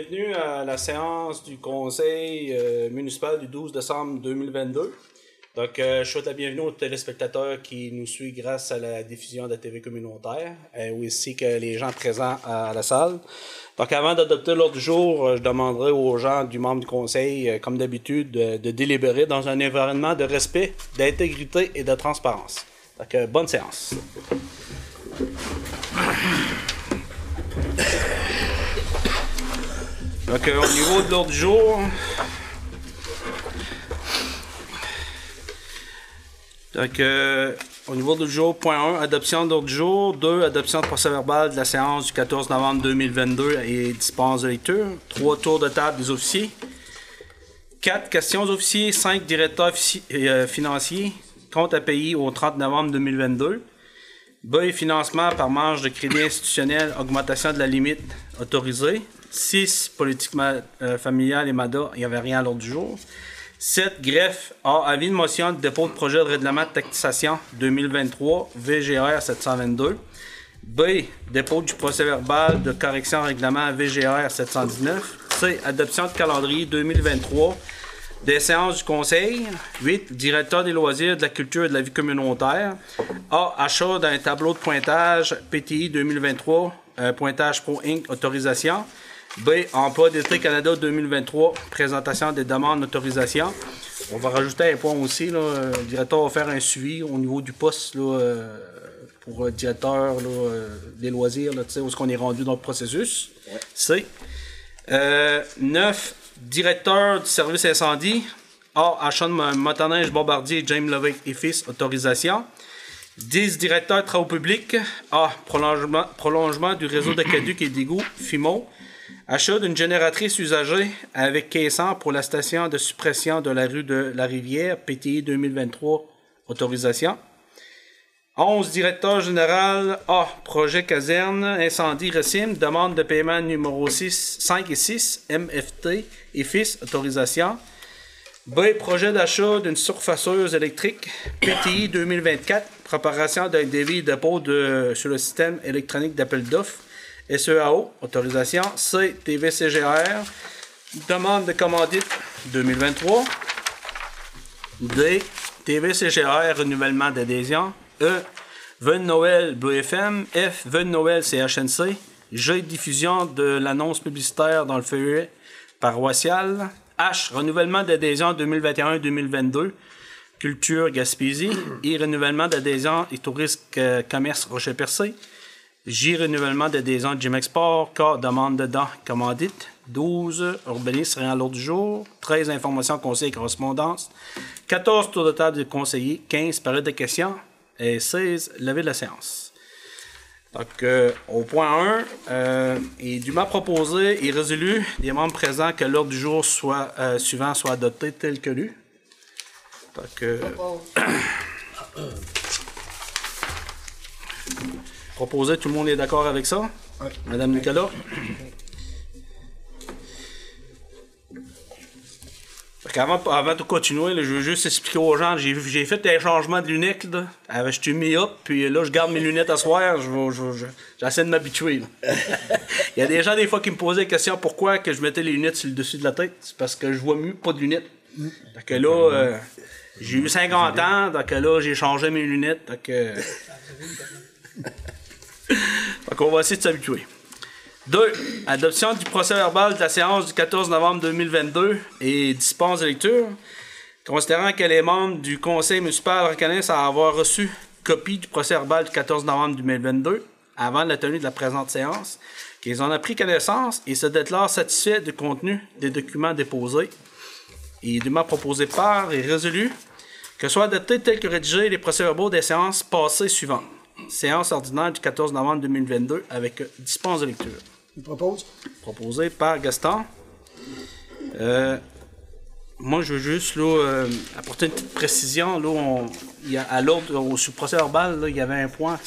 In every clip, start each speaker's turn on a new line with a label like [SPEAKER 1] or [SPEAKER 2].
[SPEAKER 1] bienvenue à la séance du conseil municipal du 12 décembre 2022. Donc, je souhaite la bienvenue aux téléspectateurs qui nous suivent grâce à la diffusion de la TV communautaire, ainsi que les gens présents à la salle. Donc, avant d'adopter l'ordre du jour, je demanderai aux gens du membre du conseil, comme d'habitude, de délibérer dans un environnement de respect, d'intégrité et de transparence. Donc, bonne séance. Donc, au niveau de l'ordre du jour, au niveau du jour, point 1, adoption de l'ordre du jour. 2, adoption de procès-verbal de la séance du 14 novembre 2022 et dispense de lecture. 3, tour de table des officiers. 4, questions aux officiers. 5, directeurs financiers. Compte à payer au 30 novembre 2022. B, financement par marge de crédit institutionnel, augmentation de la limite autorisée. 6, politique familiale et MADA, il n'y avait rien à l'ordre du jour. 7, greffe. A, avis de motion de dépôt de projet de règlement de taxation 2023, VGR 722. B, dépôt du procès-verbal de correction règlement VGR 719. C, adoption de calendrier 2023 des séances du conseil. 8, directeur des loisirs, de la culture et de la vie communautaire. A, achat d'un tableau de pointage PTI 2023, pointage Pro Inc. autorisation. B, emploi d'été Canada 2023, présentation des demandes d'autorisation. On va rajouter un point aussi, là, le directeur va faire un suivi au niveau du poste là, pour le directeur là, des loisirs, là, où est-ce qu'on est rendu dans le processus. Ouais. C. 9, directeur du service incendie. A, achat de motoneige bombardier James Levick et fils, autorisation. 10, directeur de travaux publics. A, prolongement du réseau d'aqueduc et d'égouts, FIMO. Achat d'une génératrice usagée avec caissant pour la station de suppression de la rue de la Rivière, PTI 2023, autorisation. 11, directeur général. A, projet caserne, incendie, RECIM, demande de paiement numéro 5 et 6, MFT et fils, autorisation. B, projet d'achat d'une surfaceuse électrique, PTI 2024, préparation d'un devis de dépôt sur le système électronique d'appel d'offres, SEAO, autorisation. C, TVCGR, demande de commandite 2023. D, TVCGR, renouvellement d'adhésion. E, vœux de Noël BFM. F, vœux de Noël CHNC. G, diffusion de l'annonce publicitaire dans le feuillet paroissial. H, renouvellement d'adhésion 2021-2022. Culture Gaspésie. I, renouvellement d'adhésion et tourisme commerce Rocher-Percé. J, renouvellement d'adhésion de Gymexport. K, demande de dents commandite. 12, urbanisme rien à l'ordre du jour. 13, information conseil et correspondance. 14, tour de table des conseillers. 15, période de questions. Et 16, levée de la séance. Donc, au point 1, il est dûment proposé et résolu des membres présents que l'ordre du jour suivant soit adopté tel que lu. Donc, proposé, tout le monde est d'accord avec ça? Oui. Madame Nicolas? Avant de continuer, là, je veux juste expliquer aux gens, j'ai fait un changement de lunettes. Là. Je suis mis up, puis là, je garde mes lunettes à soir. J'essaie de m'habituer. Il y a des gens, des fois, qui me posaient la question pourquoi que je mettais les lunettes sur le dessus de la tête. C'est parce que je vois mieux, pas de lunettes. Donc là, j'ai eu 50 ans, donc là, j'ai changé mes lunettes. Donc on va essayer de s'habituer. 2. Adoption du procès-verbal de la séance du 14 novembre 2022 et dispense de lecture. Considérant que les membres du conseil municipal reconnaissent avoir reçu copie du procès-verbal du 14 novembre 2022 avant la tenue de la présente séance, qu'ils en ont pris connaissance et se déclarent satisfaits du contenu des documents déposés et dûment proposé par et résolu que soient adoptés tels que rédigés les procès-verbaux des séances passées suivantes. Séance ordinaire du 14 novembre 2022 avec dispense de lecture.
[SPEAKER 2] Il propose?
[SPEAKER 1] Proposé par Gaston. Moi, je veux juste là, apporter une petite précision. Là, à l'ordre, sur le procès verbal, là, il y avait un point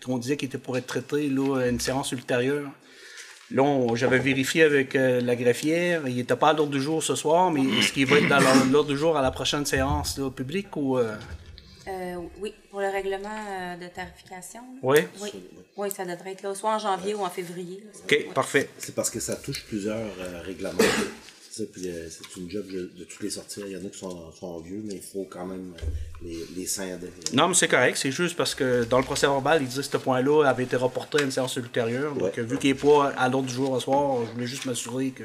[SPEAKER 1] qu'on disait qu'il était pour être traité là, à une séance ultérieure. Là, j'avais vérifié avec la greffière. Il n'était pas à l'ordre du jour ce soir, mais est-ce qu'il va être dans l'ordre du jour à la prochaine séance là, publique ou...
[SPEAKER 2] Oui, pour le règlement de tarification.
[SPEAKER 1] Oui?
[SPEAKER 2] Oui. Oui, ça devrait être là, soit en janvier ou en février. Là,
[SPEAKER 1] OK, parfait.
[SPEAKER 3] C'est parce que ça touche plusieurs règlements. C'est une job de toutes les sorties. Il y en a qui sont vieux, mais il faut quand même les scinder.
[SPEAKER 1] Non, mais c'est correct. C'est juste parce que dans le procès verbal, il disait que ce point-là avait été reporté à une séance ultérieure. Donc, vu qu'il n'est pas à l'ordre du jour au soir, je voulais juste m'assurer que...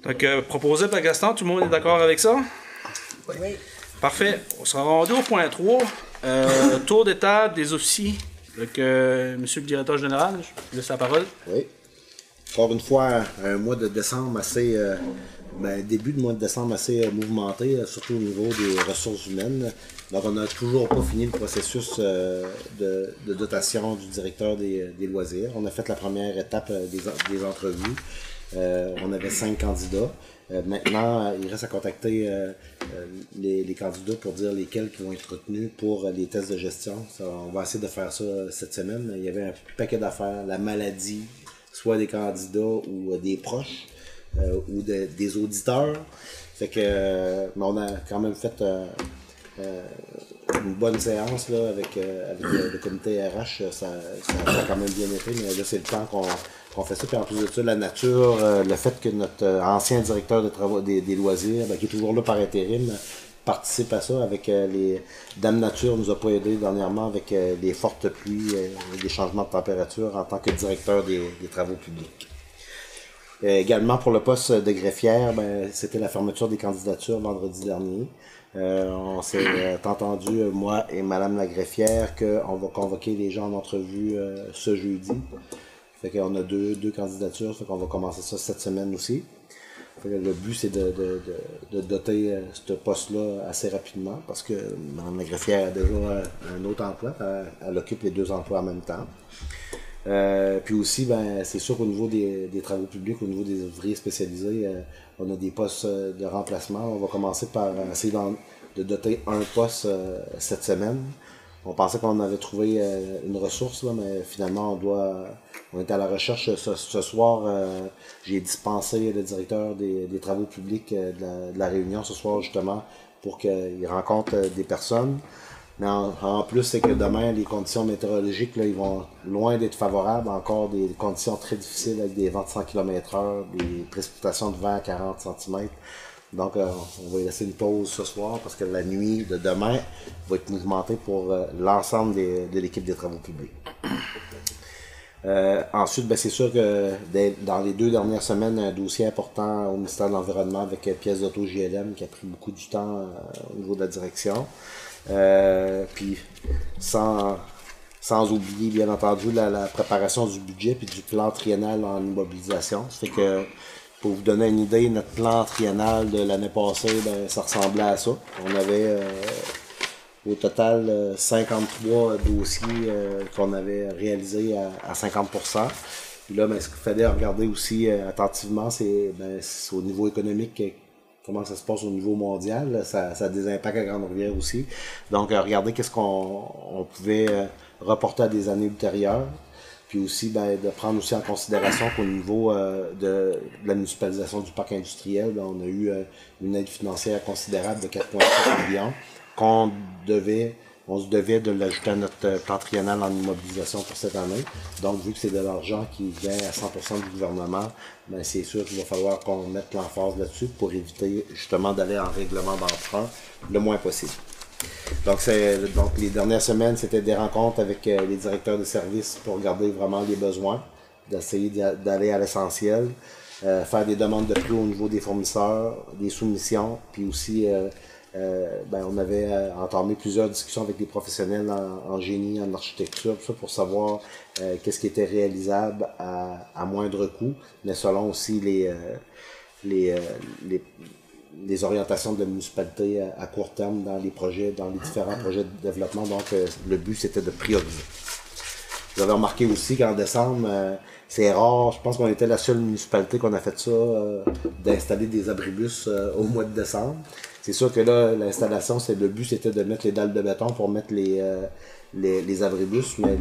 [SPEAKER 1] Donc, proposé par Gaston, tout le monde est d'accord avec ça?
[SPEAKER 4] Oui.
[SPEAKER 1] Parfait. On sera rendu au point 3. Tour d'état des officiers. Donc, monsieur le directeur général, je vous laisse la parole.
[SPEAKER 3] Oui. Encore une fois, un mois de décembre assez... début de mois de décembre assez mouvementé, surtout au niveau des ressources humaines. Donc, on n'a toujours pas fini le processus de dotation du directeur des loisirs. On a fait la première étape des entrevues. On avait 5 candidats. Maintenant, il reste à contacter les candidats pour dire lesquels qui vont être retenus pour les tests de gestion. On va essayer de faire ça cette semaine. Il y avait un paquet d'affaires, la maladie, soit des candidats ou des proches ou des auditeurs. Fait que mais on a quand même fait une bonne séance là, avec le comité RH. Ça a quand même bien été, mais là c'est le temps qu'on fait ça. Puis en plus de ça, la nature, le fait que notre ancien directeur de travaux des loisirs, qui est toujours là par intérim, participe à ça avec les Dame Nature nous a pas aidé dernièrement avec les fortes pluies et les changements de température en tant que directeur des travaux publics. Également pour le poste de greffière, c'était la fermeture des candidatures vendredi dernier. On s'est entendu, moi et Madame la greffière, qu'on va convoquer les gens en entrevue ce jeudi. Fait qu'on a deux candidatures, fait qu'on va commencer ça cette semaine aussi. Fait que le but, c'est de doter ce poste-là assez rapidement parce que Mme la greffière a déjà un autre emploi. Elle occupe les 2 emplois en même temps. Puis aussi, c'est sûr qu'au niveau des travaux publics, au niveau des ouvriers spécialisés, on a des postes de remplacement. On va commencer par essayer de doter un poste cette semaine. On pensait qu'on avait trouvé une ressource, là, mais finalement, on est à la recherche. Ce soir, j'ai dispensé le directeur des travaux publics de la Réunion ce soir, justement, pour qu'il rencontre des personnes. Mais en plus, c'est que demain, les conditions météorologiques, là, ils vont loin d'être favorables. Encore des conditions très difficiles avec des vents de 100 km/h, des précipitations de vent à 40 cm. Donc, on va laisser une pause ce soir parce que la nuit de demain va être mouvementée pour l'ensemble de l'équipe des travaux publics. Ensuite, c'est sûr que dans les 2 dernières semaines, un dossier important au ministère de l'Environnement avec pièces d'auto JLM qui a pris beaucoup du temps au niveau de la direction. Puis sans oublier, bien entendu, la préparation du budget puis du plan triennal en immobilisation. Ça fait que, pour vous donner une idée, notre plan triennal de l'année passée, ça ressemblait à ça. On avait au total 53 dossiers qu'on avait réalisés à 50%. Puis là, ce qu'il fallait regarder aussi attentivement, c'est au niveau économique, comment ça se passe au niveau mondial. Là, ça a des impacts à Grande-Rivière aussi. Donc, regarder qu'est-ce qu'on pouvait reporter à des années ultérieures. Puis aussi, de prendre aussi en considération qu'au niveau de la municipalisation du parc industriel, on a eu une aide financière considérable de 4,5 millions on se devait de l'ajouter à notre plan triennal en immobilisation pour cette année. Donc, vu que c'est de l'argent qui vient à 100% du gouvernement, c'est sûr qu'il va falloir qu'on mette l'emphase là-dessus pour éviter justement d'aller en règlement d'emprunt le moins possible. Donc, les dernières semaines, c'était des rencontres avec les directeurs de services pour regarder vraiment les besoins, d'essayer d'aller à l'essentiel, faire des demandes de prix au niveau des fournisseurs, des soumissions, puis aussi on avait entamé plusieurs discussions avec des professionnels en génie, en architecture, tout ça pour savoir qu'est-ce qui était réalisable à moindre coût, mais selon aussi les orientations de la municipalité à court terme dans les différents projets de développement. Donc, le but, c'était de prioriser. Vous avez remarqué aussi qu'en décembre, c'est rare, je pense qu'on était la seule municipalité qu'on a fait ça, d'installer des abribus au mois de décembre. C'est sûr que là, l'installation, le but, c'était de mettre les dalles de béton pour mettre les abribus, mais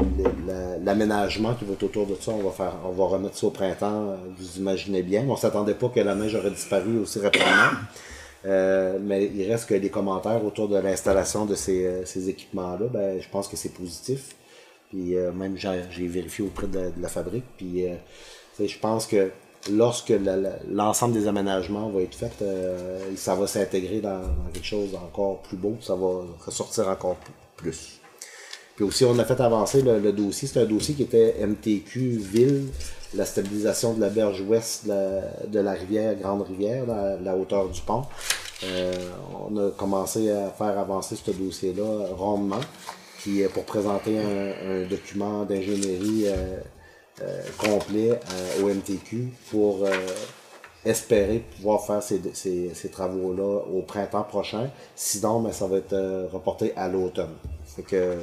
[SPEAKER 3] l'aménagement qui va être autour de ça, on va remettre ça au printemps, vous imaginez bien. On ne s'attendait pas que la neige aurait disparu aussi rapidement. Mais il reste que les commentaires autour de l'installation de ces équipements-là, ben, je pense que c'est positif. Puis même j'ai vérifié auprès de la fabrique. Puis je pense que lorsque l'ensemble des aménagements va être fait, ça va s'intégrer dans quelque chose d'encore plus beau. Ça va ressortir encore plus. Puis aussi, on a fait avancer le dossier. C'est un dossier qui était MTQ Ville, la stabilisation de la berge ouest de la rivière, Grande Rivière, la hauteur du pont. On a commencé à faire avancer ce dossier-là rondement. Puis pour présenter un document d'ingénierie complet au MTQ pour espérer pouvoir faire ces travaux-là au printemps prochain. Sinon, ben, ça va être reporté à l'automne. Fait que,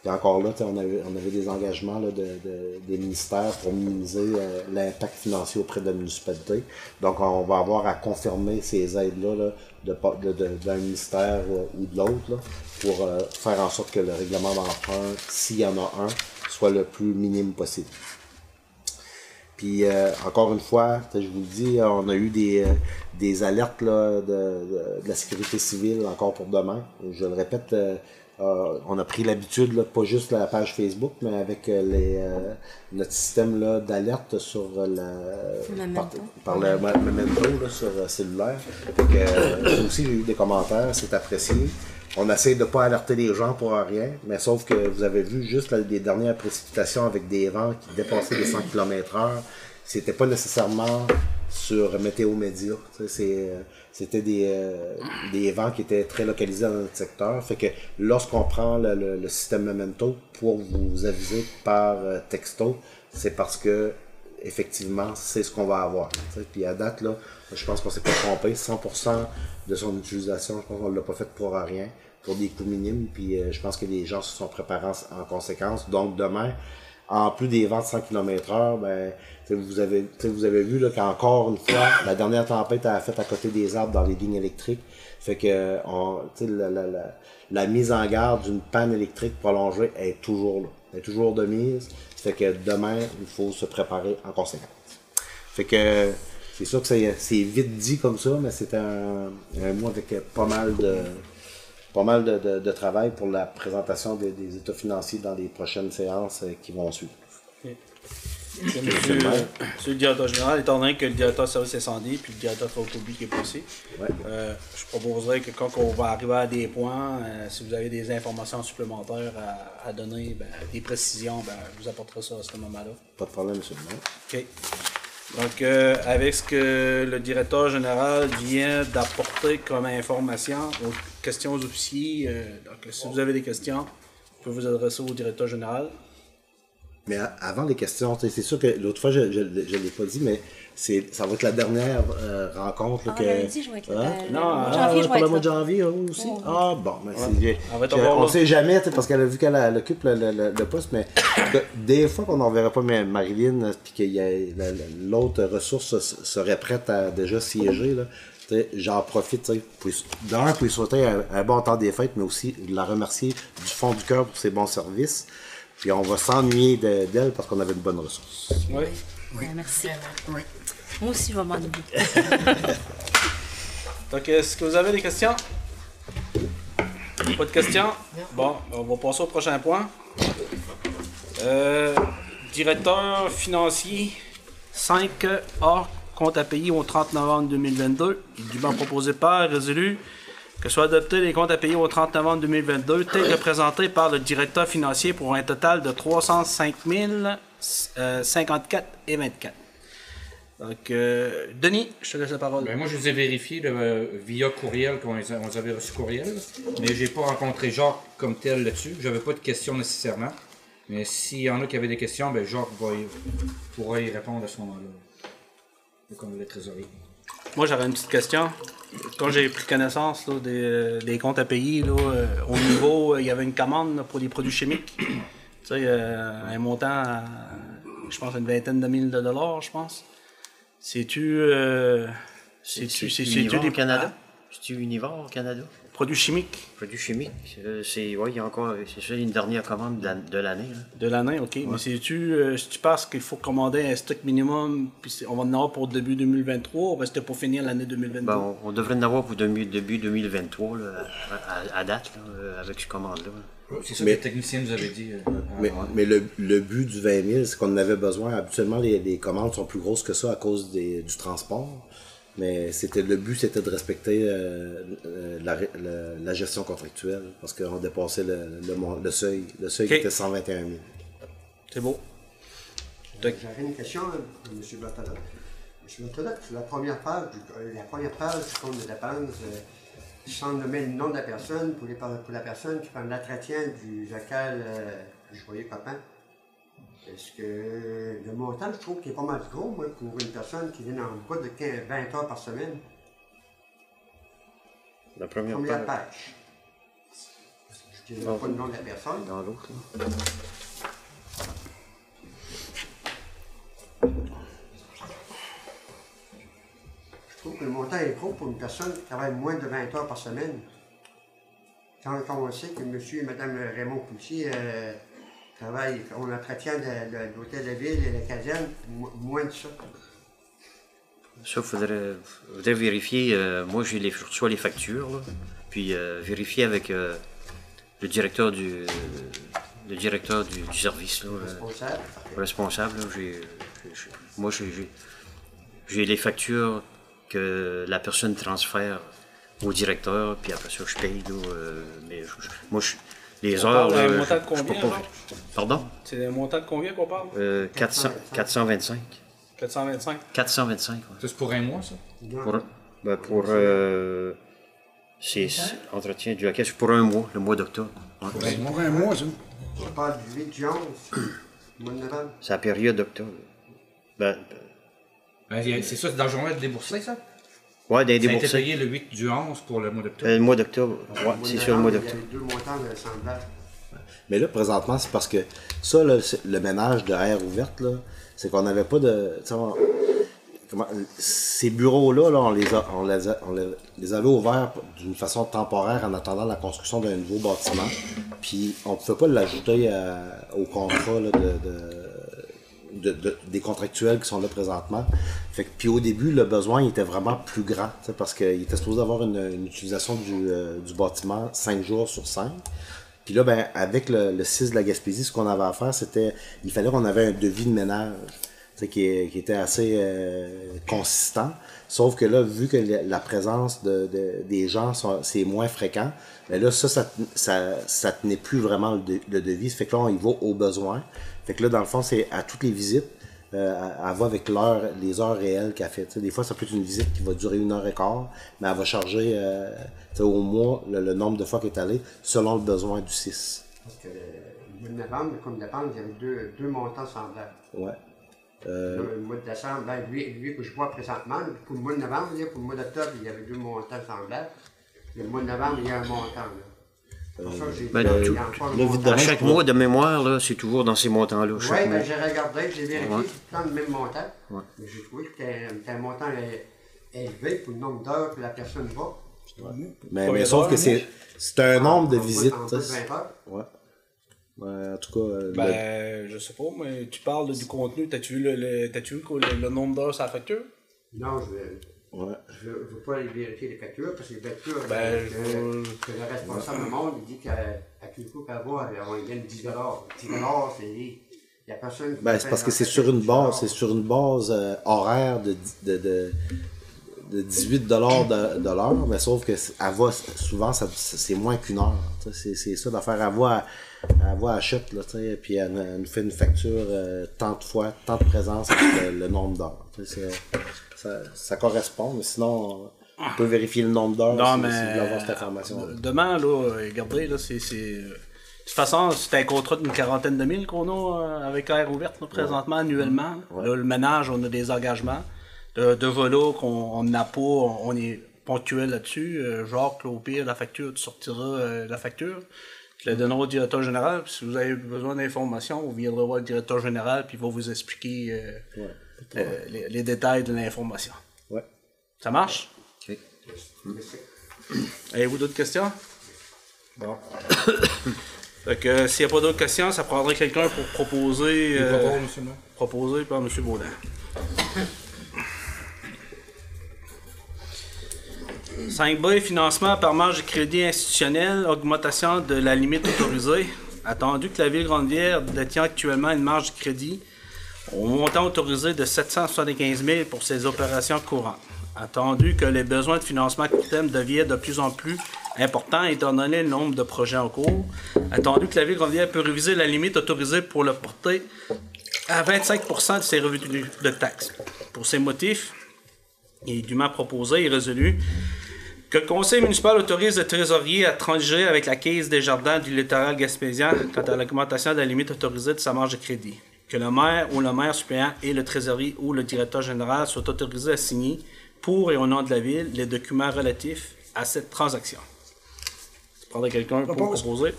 [SPEAKER 3] et encore là, on avait des engagements là, des ministères pour minimiser l'impact financier auprès de la municipalité. Donc, on va avoir à confirmer ces aides-là d'un ministère ou de l'autre là, pour faire en sorte que le règlement d'emprunt, s'il y en a un, soit le plus minime possible. Puis, encore une fois, je vous le dis, on a eu des alertes là, de la sécurité civile encore pour demain. Je le répète, on a pris l'habitude, là, pas juste la page Facebook, mais avec notre système là, d'alerte sur par le Memento là, sur cellulaire. Fait que, aussi, j'ai eu des commentaires, c'est apprécié. On essaie de ne pas alerter les gens pour rien, mais sauf que vous avez vu juste les dernières précipitations avec des vents qui dépassaient les 100 km/h. C'était pas nécessairement sur Météo Média. C'était des vents qui étaient très localisés dans notre secteur. Fait que lorsqu'on prend le système Memento pour vous aviser par texto, c'est parce que effectivement, c'est ce qu'on va avoir. Puis à date, là, je pense qu'on s'est pas trompé. 100% de son utilisation, je pense qu'on l'a pas fait pour rien, pour des coûts minimes. Puis je pense que les gens se sont préparés en conséquence. Donc demain, en plus des vents de 100 km/h, ben, vous avez vu là, qu'encore une fois, la dernière tempête a fait à côté des arbres dans les lignes électriques. Fait que la mise en garde d'une panne électrique prolongée est toujours là. Elle est toujours de mise. Fait que demain, il faut se préparer en conséquence. Fait que c'est sûr que c'est vite dit comme ça, mais c'est un mois avec pas mal de travail pour la présentation des états financiers dans les prochaines séances qui vont suivre.
[SPEAKER 1] Okay. Monsieur le directeur général, étant donné que le directeur de service incendie puis le directeur de travaux publics est passé,
[SPEAKER 3] ouais.
[SPEAKER 1] Je proposerais que quand on va arriver à des points, si vous avez des informations supplémentaires à donner, des précisions, vous apporterez ça à ce moment-là.
[SPEAKER 3] Pas de problème, monsieur le maire.
[SPEAKER 1] OK. Donc, avec ce que le directeur général vient d'apporter comme information aux questions aux officiers, donc si vous avez des questions, vous pouvez vous adresser au directeur général.
[SPEAKER 3] Mais avant les questions, c'est sûr que l'autre fois, je ne l'ai pas dit, mais ça va être la dernière rencontre. Là,
[SPEAKER 2] on l'avait dit, je vais être là.
[SPEAKER 3] Pour le mois de janvier aussi? Oh. Ah, bon, mais
[SPEAKER 1] on
[SPEAKER 3] ne sait jamais, parce qu'elle a vu qu'elle occupe le poste, mais des fois qu'on n'enverra pas Marilyn, puis que l'autre ressource serait prête à déjà siéger, là. J'en profite pour lui souhaiter un bon temps des fêtes, mais aussi de la remercier du fond du cœur pour ses bons services. Puis on va s'ennuyer d'elle parce qu'on avait une bonne ressource.
[SPEAKER 1] Oui.
[SPEAKER 2] Merci. Oui. Moi aussi, je vais m'ennuyer.
[SPEAKER 1] Donc, est-ce que vous avez des questions? Pas de questions? Bon, on va passer au prochain point. Directeur financier 5A, compte à payer au 30 novembre 2022. Il est proposé par résolu que soient adoptés les comptes à payer au 30 novembre 2022, tels que présentés par le directeur financier pour un total de 305 054 et 24. Donc, Denis, je te laisse la parole.
[SPEAKER 4] Moi, je les ai vérifiés via courriel, quand on les avait reçus courriel, mais j'ai pas rencontré Jacques comme tel là-dessus. J'avais pas de questions nécessairement. Mais s'il y en a qui avaient des questions, Jacques pourra y répondre à ce moment-là, comme le trésorier.
[SPEAKER 1] Moi, j'avais une petite question. Quand j'ai pris connaissance là, des comptes à payer, là, au niveau, il y avait une commande là, pour des produits chimiques. Tu sais, un montant, je pense, une vingtaine de mille de dollars, je pense. C'est-tu
[SPEAKER 5] Univore au Canada? C'est-tu Univore au Canada?
[SPEAKER 1] Produits chimiques
[SPEAKER 5] Produits chimiques, il y a encore, c'est ça, une dernière commande de l'année. Là.
[SPEAKER 1] de l'année, OK. Mais si tu penses qu'il faut commander un stock minimum, puis on va en avoir pour début 2023, ou c'était pour finir l'année 2022?
[SPEAKER 5] Ben, on devrait en avoir pour début 2023, là, à date, là, avec cette commande-là.
[SPEAKER 4] C'est ça que le technicien nous avait dit.
[SPEAKER 3] Mais le but du 20 000, c'est qu'on en avait besoin. Habituellement, les commandes sont plus grosses que ça à cause du transport. Mais le but, c'était de respecter la gestion contractuelle parce qu'on dépassait le seuil. Le seuil
[SPEAKER 1] Okay.
[SPEAKER 3] était 121 000.
[SPEAKER 1] C'est beau.
[SPEAKER 6] J'avais une question, M. Berthelot. M. Berthelot, sur la première page du compte de dépenses, sans nommer le nom de la personne, pour la personne qui prend l'entretien du local du joyeux copain. Est-ce que le montant, je trouve qu'il est pas mal gros, moi, pour une personne qui vient en bas de 20 heures par semaine?
[SPEAKER 5] La première
[SPEAKER 6] Première
[SPEAKER 5] page.
[SPEAKER 6] page. Je ne dirai pas le nom de la personne.
[SPEAKER 5] Dans l'autre, là.
[SPEAKER 6] Je trouve que le montant est gros pour une personne qui travaille moins de 20 heures par semaine. Quand on sait que M. et Mme Raymond Poussier travaillent, on entretient l'hôtel de ville et la caserne, moins de ça.
[SPEAKER 5] Ça, faudrait vérifier. Moi, je reçois les factures, là, puis vérifier avec le directeur du service. Là,
[SPEAKER 6] Responsable.
[SPEAKER 5] responsable. Là, moi, j'ai les factures que la personne transfère au directeur, puis après ça, je paye. Là, mais les
[SPEAKER 1] On
[SPEAKER 5] heures.
[SPEAKER 1] parle d'un
[SPEAKER 5] là,
[SPEAKER 1] montant de
[SPEAKER 5] je peux
[SPEAKER 1] combien,
[SPEAKER 5] pas-
[SPEAKER 1] genre?
[SPEAKER 5] Pardon?
[SPEAKER 1] C'est un montant de combien qu'on parle?
[SPEAKER 5] 425.
[SPEAKER 1] 425.
[SPEAKER 5] 425, ouais.
[SPEAKER 4] Ça, c'est pour un mois, ça?
[SPEAKER 5] C'est entretien du hockey, c'est pour un mois, le mois d'octobre. Ouais.
[SPEAKER 7] Pour un mois, ça.
[SPEAKER 6] On parle du 8 du 11, mois de novembre.
[SPEAKER 5] C'est la période d'octobre. Ben,
[SPEAKER 4] C'est ça, c'est dans le journal de déboursé, ça?
[SPEAKER 5] ouais, des
[SPEAKER 4] Ça a été
[SPEAKER 5] déboursés.
[SPEAKER 4] payé le 8 du 11 pour le mois d'octobre.
[SPEAKER 5] Le mois d'octobre, ouais, c'est sur le mois
[SPEAKER 6] Il y
[SPEAKER 5] d'octobre.
[SPEAKER 6] avait deux montants semblables.
[SPEAKER 3] Mais là, présentement, c'est parce que ça, là, le ménage de air ouverte, là, c'est qu'on n'avait pas de. Ces bureaux-là, là, on les avait ouverts d'une façon temporaire en attendant la construction d'un nouveau bâtiment. Puis on ne pouvait pas l'ajouter au contrat là, des contractuels qui sont là présentement. Fait que, puis au début, le besoin était vraiment plus grand, parce qu'il était supposé avoir une utilisation du bâtiment 5 jours sur 5. Puis là, ben, avec le 6 de la Gaspésie, ce qu'on avait à faire, il fallait qu'on avait un devis de ménage qui était assez consistant. Sauf que là, vu que la présence des gens, c'est moins fréquent, mais là, ça tenait plus vraiment le devis. Ça fait que là, on y va au besoin. Fait que là, dans le fond, c'est à toutes les visites, elle va avec les heures réelles qu'elle fait. T'sais, des fois, ça peut être une visite qui va durer 1h15, mais elle va charger au mois le nombre de fois qu'elle est allée selon le besoin du 6.
[SPEAKER 6] Parce que le mois de novembre, comme dépense, il y avait deux montants semblables.
[SPEAKER 3] Ouais.
[SPEAKER 6] Le mois de décembre, ben, lui que je vois présentement, pour le mois de novembre, pour le mois d'octobre, il y avait deux montants semblables. Le mois de novembre, il y a un montant. Là. Pour ça, j'ai dit,
[SPEAKER 5] ben,
[SPEAKER 6] il y a encore un
[SPEAKER 3] le
[SPEAKER 6] montant.
[SPEAKER 5] À chaque mois de mémoire, là, c'est toujours dans ces montants-là.
[SPEAKER 6] Oui,
[SPEAKER 5] chaque mois.
[SPEAKER 6] ben, j'ai regardé, j'ai vérifié,
[SPEAKER 5] Ouais.
[SPEAKER 6] c'est tout le temps le même montant.
[SPEAKER 5] Ouais.
[SPEAKER 6] Mais j'ai trouvé que c'était un montant élevé pour le nombre d'heures que la personne va.
[SPEAKER 3] Mais sauf que c'est un nombre de visites.
[SPEAKER 6] En bas de 20 heures.
[SPEAKER 3] Ouais. En tout cas,
[SPEAKER 1] Ben, je sais pas, mais tu parles du contenu. T'as-tu vu le nombre d'heures sur la facture?
[SPEAKER 6] Non,
[SPEAKER 3] ouais.
[SPEAKER 6] je veux pas aller vérifier les factures, parce que les factures,
[SPEAKER 1] Ben,
[SPEAKER 6] que le responsable du monde, il dit qu'à quel coup qu'elle va, on gagne 10 $. 10 c'est... Il y a personne qui
[SPEAKER 3] Ben, c'est parce que c'est sur une base horaire de 18 $ de l'heure, mais sauf que elle va souvent, c'est moins qu'une heure. C'est ça l'affaire. Elle va achète, là, puis elle nous fait une facture tant de fois, tant de présence avec le nombre d'heures. Ça correspond, mais sinon, on peut vérifier le nombre d'heures si vous voulez avoir cette information.
[SPEAKER 1] Demain, là, regardez, là, c'est. De toute façon, c'est un contrat d'une 40aine de mille qu'on a avec Air Ouverte là, présentement, annuellement.
[SPEAKER 3] Ouais.
[SPEAKER 1] Là, le ménage, on a des engagements. De volo qu'on n'a pas, on est ponctuel là-dessus. Jacques, là, au pire, la facture, tu sortiras la facture. Tu la donneras au directeur général. Puis si vous avez besoin d'informations, vous viendrez voir le directeur général, puis il va vous expliquer les détails de l'information.
[SPEAKER 3] Ouais.
[SPEAKER 1] Ça marche?
[SPEAKER 5] Ok.
[SPEAKER 1] Avez-vous d'autres questions?
[SPEAKER 4] Bon.
[SPEAKER 1] Fait que s'il n'y a pas d'autres questions, ça prendrait quelqu'un pour proposer.
[SPEAKER 4] Bon, monsieur le maire.
[SPEAKER 1] Proposé par M. Baudin. 5B, financement par marge de crédit institutionnel, augmentation de la limite autorisée. Attendu que la Ville Grande-Rivière détient actuellement une marge de crédit au montant autorisé de 775 000 pour ses opérations courantes. Attendu que les besoins de financement à court terme deviennent de plus en plus importants étant donné le nombre de projets en cours. Attendu que la Ville Grande-Rivière peut réviser la limite autorisée pour le porter à 25% de ses revenus de taxes. Pour ces motifs, il est dûment proposé et résolu que le conseil municipal autorise le trésorier à transiger avec la Caisse des jardins du littoral gaspésien quant à l'augmentation de la limite autorisée de sa marge de crédit. Que le maire ou le maire suppléant et le trésorier ou le directeur général soient autorisés à signer pour et au nom de la ville les documents relatifs à cette transaction. Je prendrai quelqu'un pour proposer.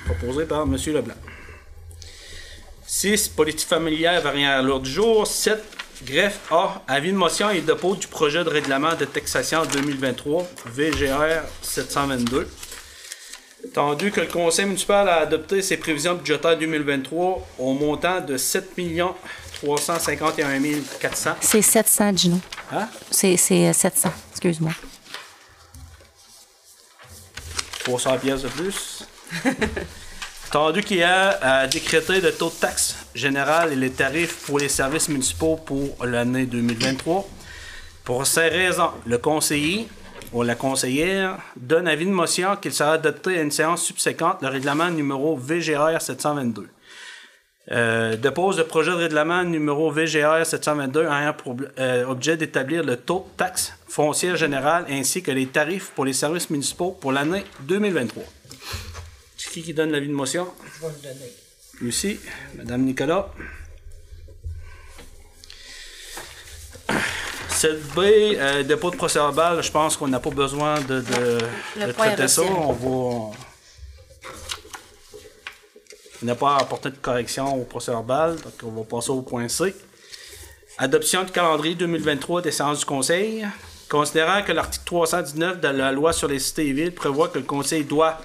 [SPEAKER 1] Proposé par M. Leblanc. 6. Politique familiale variant à l'ordre du jour. 7. Greffe A. Avis de motion et dépôt du projet de règlement de taxation 2023, VGR 722. Attendu que le conseil municipal a adopté ses prévisions budgétaires 2023 au montant de 7 351 400.
[SPEAKER 2] C'est 700, Gino.
[SPEAKER 1] Hein?
[SPEAKER 2] C'est 700, excuse-moi.
[SPEAKER 1] 300 pièces de plus. Attendu qu'il y a décrété le taux de taxe générale et les tarifs pour les services municipaux pour l'année 2023. Pour ces raisons, le conseiller ou la conseillère donne avis de motion qu'il sera adopté à une séance subséquente le règlement numéro VGR 722. Dépose le projet de règlement numéro VGR 722 ayant pour objet d'établir le taux de taxe foncière générale ainsi que les tarifs pour les services municipaux pour l'année 2023. C'est qui donne l'avis de motion?
[SPEAKER 7] Je vais le donner.
[SPEAKER 1] Lucie, Madame Nicolas. 7B, dépôt de procès-verbal, je pense qu'on n'a pas besoin de traiter ça. On n'a pas à apporter de correction au procès-verbal, donc on va passer au point C. Adoption du calendrier 2023 des séances du Conseil. Considérant que l'article 319 de la loi sur les cités et villes prévoit que le Conseil doit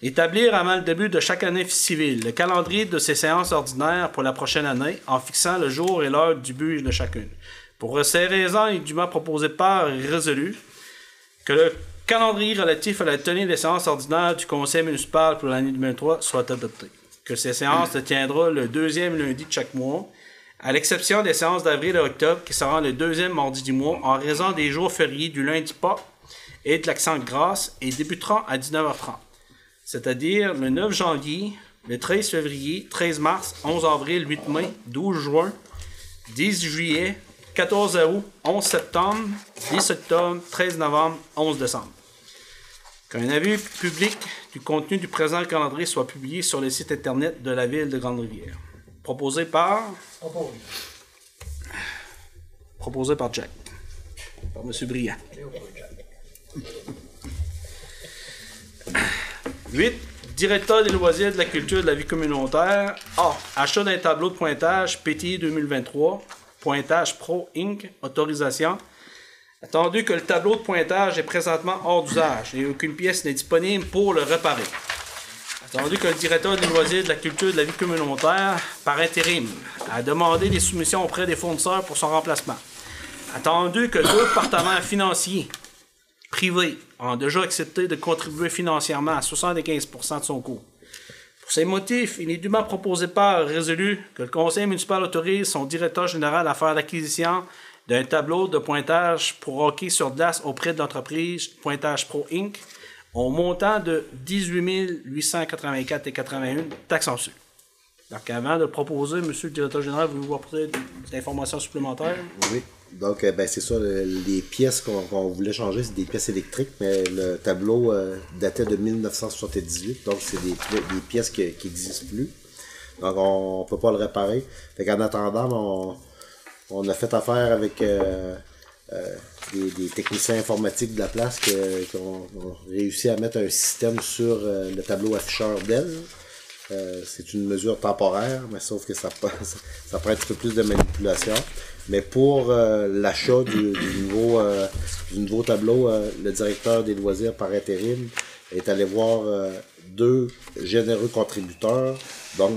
[SPEAKER 1] établir avant le début de chaque année civile le calendrier de ses séances ordinaires pour la prochaine année en fixant le jour et l'heure du but de chacune. Pour ces raisons, il est dûment proposé par et résolu que le calendrier relatif à la tenue des séances ordinaires du Conseil municipal pour l'année 2023 soit adopté. Que ces séances se tiendront le deuxième lundi de chaque mois, à l'exception des séances d'avril et octobre qui seront le deuxième mardi du mois en raison des jours fériés du lundi Pâques et de l'accent de grâce et débuteront à 19h30. C'est-à-dire le 9 janvier, le 13 février, 13 mars, 11 avril, 8 mai, 12 juin, 10 juillet, 14 août, 11 septembre, 10 octobre, 13 novembre, 11 décembre. Qu'un avis public du contenu du présent calendrier soit publié sur le site internet de la ville de Grande-Rivière. Proposé par Jack. Par M. Briand. 8. Directeur des loisirs, de la culture et de la vie communautaire. A. Achat d'un tableau de pointage PTI 2023. Pointage Pro Inc. Autorisation. Attendu que le tableau de pointage est présentement hors d'usage et aucune pièce n'est disponible pour le réparer. Attendu que le directeur des loisirs, de la culture et de la vie communautaire, par intérim, a demandé des soumissions auprès des fournisseurs pour son remplacement. Attendu que deux partenaires financiers privés ont déjà accepté de contribuer financièrement à 75% de son coût. Pour ces motifs, il est dûment proposé par résolu que le conseil municipal autorise son directeur général à faire l'acquisition d'un tableau de pointage pour hockey sur glace auprès de l'entreprise Pointage Pro Inc. au montant de 18 884,81 taxes en su. Donc avant de le proposer, monsieur le directeur général, voulez-vous apporter des informations supplémentaires?
[SPEAKER 3] Oui. Donc, c'est ça, les pièces qu'on voulait changer, c'est des pièces électriques, mais le tableau datait de 1978, donc c'est des pièces qui n'existent plus. Donc, on ne peut pas le réparer. Fait qu'en attendant, on a fait affaire avec des techniciens informatiques de la place qui ont réussi à mettre un système sur le tableau afficheur d'elle. C'est une mesure temporaire, mais sauf que ça prend un petit peu plus de manipulation. Mais pour l'achat du nouveau tableau, le directeur des loisirs par intérim est allé voir 2 généreux contributeurs. Donc,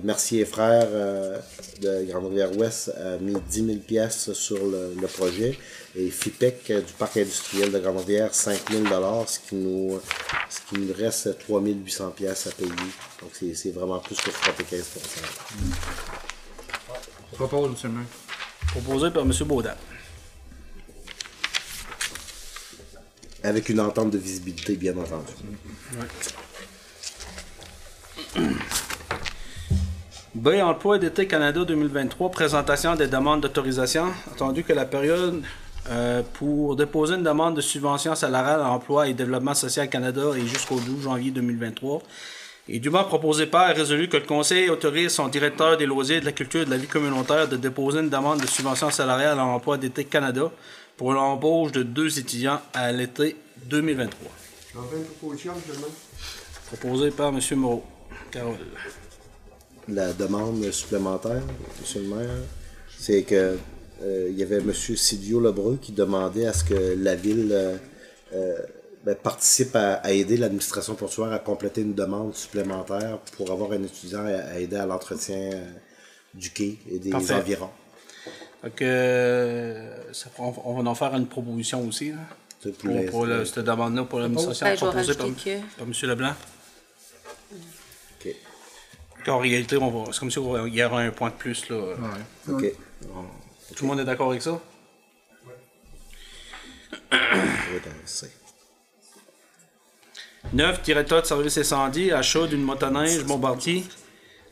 [SPEAKER 3] Mercier et Frères de Grande-Rivière-Ouest a mis 10 000 pièces sur le projet. Et FIPEC du Parc industriel de Grande-Rivière, 5 000 $, ce qui nous reste 3 800 pièces à payer. Donc, c'est vraiment plus que 75 %.
[SPEAKER 4] Je propose, M. le maire.
[SPEAKER 1] Proposé par M. Baudin.
[SPEAKER 3] Avec une entente de visibilité, bien entendu.
[SPEAKER 1] B. Emploi d'été Canada 2023. Présentation des demandes d'autorisation. Attendu que la période pour déposer une demande de subvention salariale à l'emploi et développement social Canada est jusqu'au 12 janvier 2023. Et dûment proposé par et résolu que le Conseil autorise son directeur des loisirs, de la culture et de la vie communautaire de déposer une demande de subvention salariale à l'emploi d'été Canada pour l'embauche de 2 étudiants à l'été 2023.
[SPEAKER 6] J'en fais une proposition, M. le maire.
[SPEAKER 1] Proposé par M. Moreau. Carole.
[SPEAKER 3] La demande supplémentaire, M. le maire, c'est que il y avait M. Sidio Lebreu qui demandait à ce que la ville participe à aider l'administration portuaire à compléter une demande supplémentaire pour avoir un étudiant à aider à l'entretien du quai et des environs.
[SPEAKER 1] Donc, on va en faire une proposition aussi. Là, pour cette demande-là pour l'administration proposée par M. Leblanc.
[SPEAKER 3] OK.
[SPEAKER 1] En réalité, c'est comme si il y aura un point de plus. Là.
[SPEAKER 3] Ouais. OK.
[SPEAKER 1] Tout le monde est d'accord avec ça?
[SPEAKER 3] Oui.
[SPEAKER 1] 9. Directeur de service incendie, achat d'une motoneige Bombardier.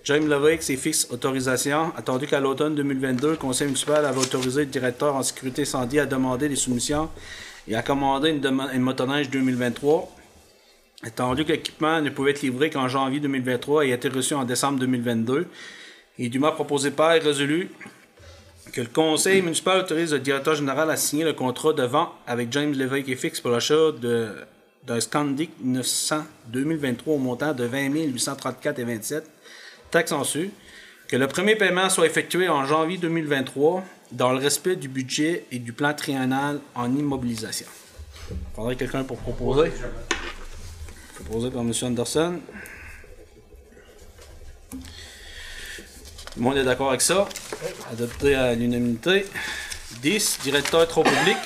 [SPEAKER 1] James Levick et fixe autorisation. Attendu qu'à l'automne 2022, le conseil municipal avait autorisé le directeur en sécurité incendie à demander des soumissions et à commander une motoneige 2023. Attendu que l'équipement ne pouvait être livré qu'en janvier 2023 et a été reçu en décembre 2022. Et dûment proposé par et résolu que le conseil municipal autorise le directeur général à signer le contrat de vente avec James Levick et fixe pour l'achat d'un Scandic 900 2023 au montant de 20 834,27 taxes en su. Que le premier paiement soit effectué en janvier 2023 dans le respect du budget et du plan triennal en immobilisation. Il faudrait quelqu'un pour proposer. Proposé par M. Anderson. Tout le monde est d'accord avec ça. Adopté à l'unanimité. 10. Directeur trop public.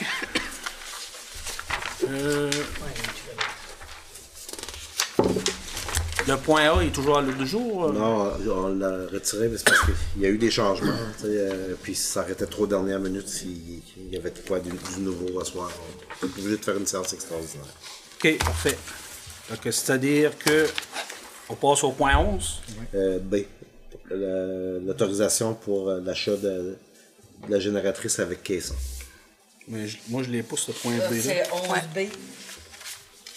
[SPEAKER 1] Le point A est toujours à l'ordre du jour?
[SPEAKER 3] Non, on l'a retiré, mais c'est parce qu'il y a eu des changements. Puis ça arrêtait trop dernière minute s'il y avait pas du nouveau à soir. On est obligé de faire une séance extraordinaire.
[SPEAKER 1] OK, parfait. Donc, c'est-à-dire que on passe au point 11.
[SPEAKER 3] B. L'autorisation pour l'achat de la génératrice avec caisson.
[SPEAKER 1] Mais moi, je l'ai pas, ce point B.
[SPEAKER 2] C'est 11B.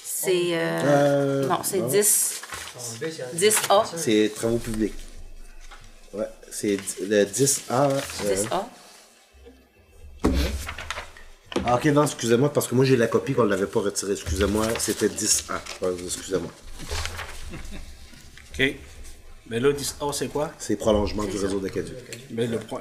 [SPEAKER 2] C'est. Non, c'est 10. 10A.
[SPEAKER 3] C'est travaux publics. Ouais, c'est le 10A.
[SPEAKER 2] 10A.
[SPEAKER 3] Ah, ok, non, excusez-moi, parce que moi j'ai la copie qu'on ne l'avait pas retirée. Excusez-moi, c'était 10A. Excusez-moi.
[SPEAKER 1] OK. Mais là, 10A, c'est quoi?
[SPEAKER 3] C'est prolongement du réseau d'Acadie.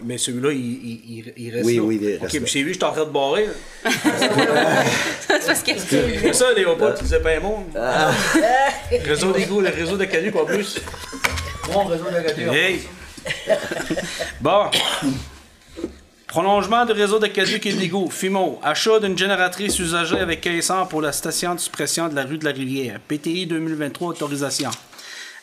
[SPEAKER 1] Mais celui-là, il reste
[SPEAKER 3] Oui,
[SPEAKER 1] là.
[SPEAKER 3] oui, il reste
[SPEAKER 1] OK,
[SPEAKER 3] là.
[SPEAKER 1] puis c'est lui, je suis en train de barrer.
[SPEAKER 2] C'est parce que.
[SPEAKER 1] C'est ça, Léopold, tu disais bien bon. Réseau d'égout, le réseau d'Acadie, quoi plus.
[SPEAKER 4] Bon réseau de la
[SPEAKER 1] Hey! Bon. Prolongement du réseau d'Acadie et d'égout. FIMO. Achat d'une génératrice usagée avec caisson pour la station de suppression de la rue de la Rivière. PTI 2023, autorisation.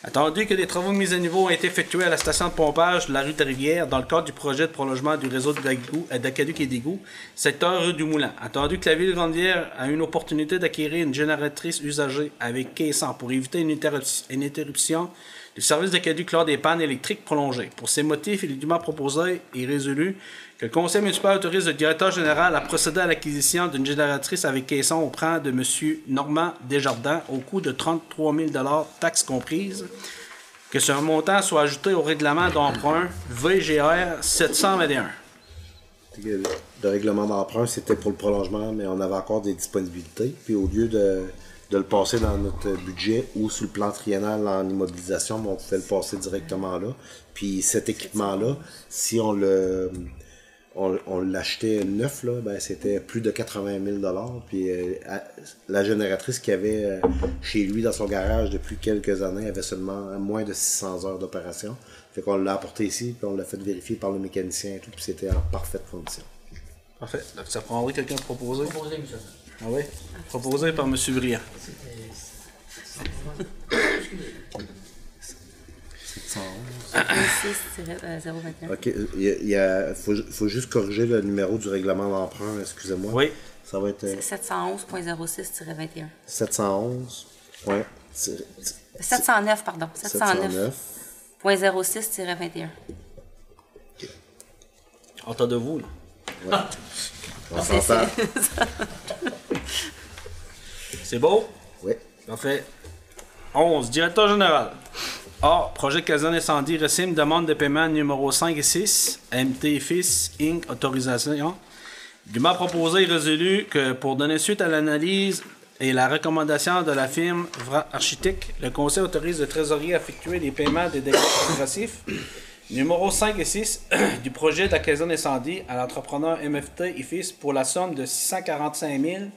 [SPEAKER 1] Attendu que des travaux de mise à niveau ont été effectués à la station de pompage de la rue de la Rivière dans le cadre du projet de prolongement du réseau d'Acadie et d'égout, secteur rue du Moulin. Attendu que la ville de Grande-Rivière a une opportunité d'acquérir une génératrice usagée avec caisson pour éviter une interruption du service d'Acadie lors des pannes électriques prolongées. Pour ces motifs, il est dûment proposé et résolu que le conseil municipal autorise le directeur général à procéder à l'acquisition d'une génératrice avec caisson au prix de M. Normand Desjardins au coût de 33 000 $, taxes comprises, que ce montant soit ajouté au règlement d'emprunt VGR 721.
[SPEAKER 3] Le règlement d'emprunt, c'était pour le prolongement, mais on avait encore des disponibilités. Puis au lieu de le passer dans notre budget ou sur le plan triennal en immobilisation, mais on pouvait le passer directement là. Puis cet équipement-là, si on l'achetait neuf, là, ben c'était plus de 80 000 $. Puis la génératrice qu'il avait chez lui dans son garage depuis quelques années avait seulement moins de 600 heures d'opération. Fait qu'on l'a apporté ici, puis on l'a fait vérifier par le mécanicien et tout, puis c'était en parfaite condition.
[SPEAKER 1] Parfait. Donc, ça prendrait quelqu'un de proposer?
[SPEAKER 7] Proposé, monsieur.
[SPEAKER 1] Ah oui? Proposé par M. Briand.
[SPEAKER 3] OK. Faut juste corriger le numéro du règlement d'emprunt, excusez-moi.
[SPEAKER 1] Oui.
[SPEAKER 3] Ça va être
[SPEAKER 2] 711.06-21.
[SPEAKER 3] 711. Ouais.
[SPEAKER 2] 709, pardon. 709.06-21.
[SPEAKER 1] Entendez-vous, là?
[SPEAKER 3] Ouais. On s'entend.
[SPEAKER 1] C'est beau?
[SPEAKER 3] Oui.
[SPEAKER 1] Parfait. 11. Directeur général. A. Projet Caserne Incendie. Reçu demande de paiement numéro 5 et 6. MT Fils Inc. Autorisation. Dûment proposé et résolu que pour donner suite à l'analyse et la recommandation de la firme Architecte, le Conseil autorise le trésorier à effectuer les paiements des dégâts progressifs numéro 5 et 6 du projet de la caserne incendie à l'entrepreneur MFT et Fils pour la somme de 645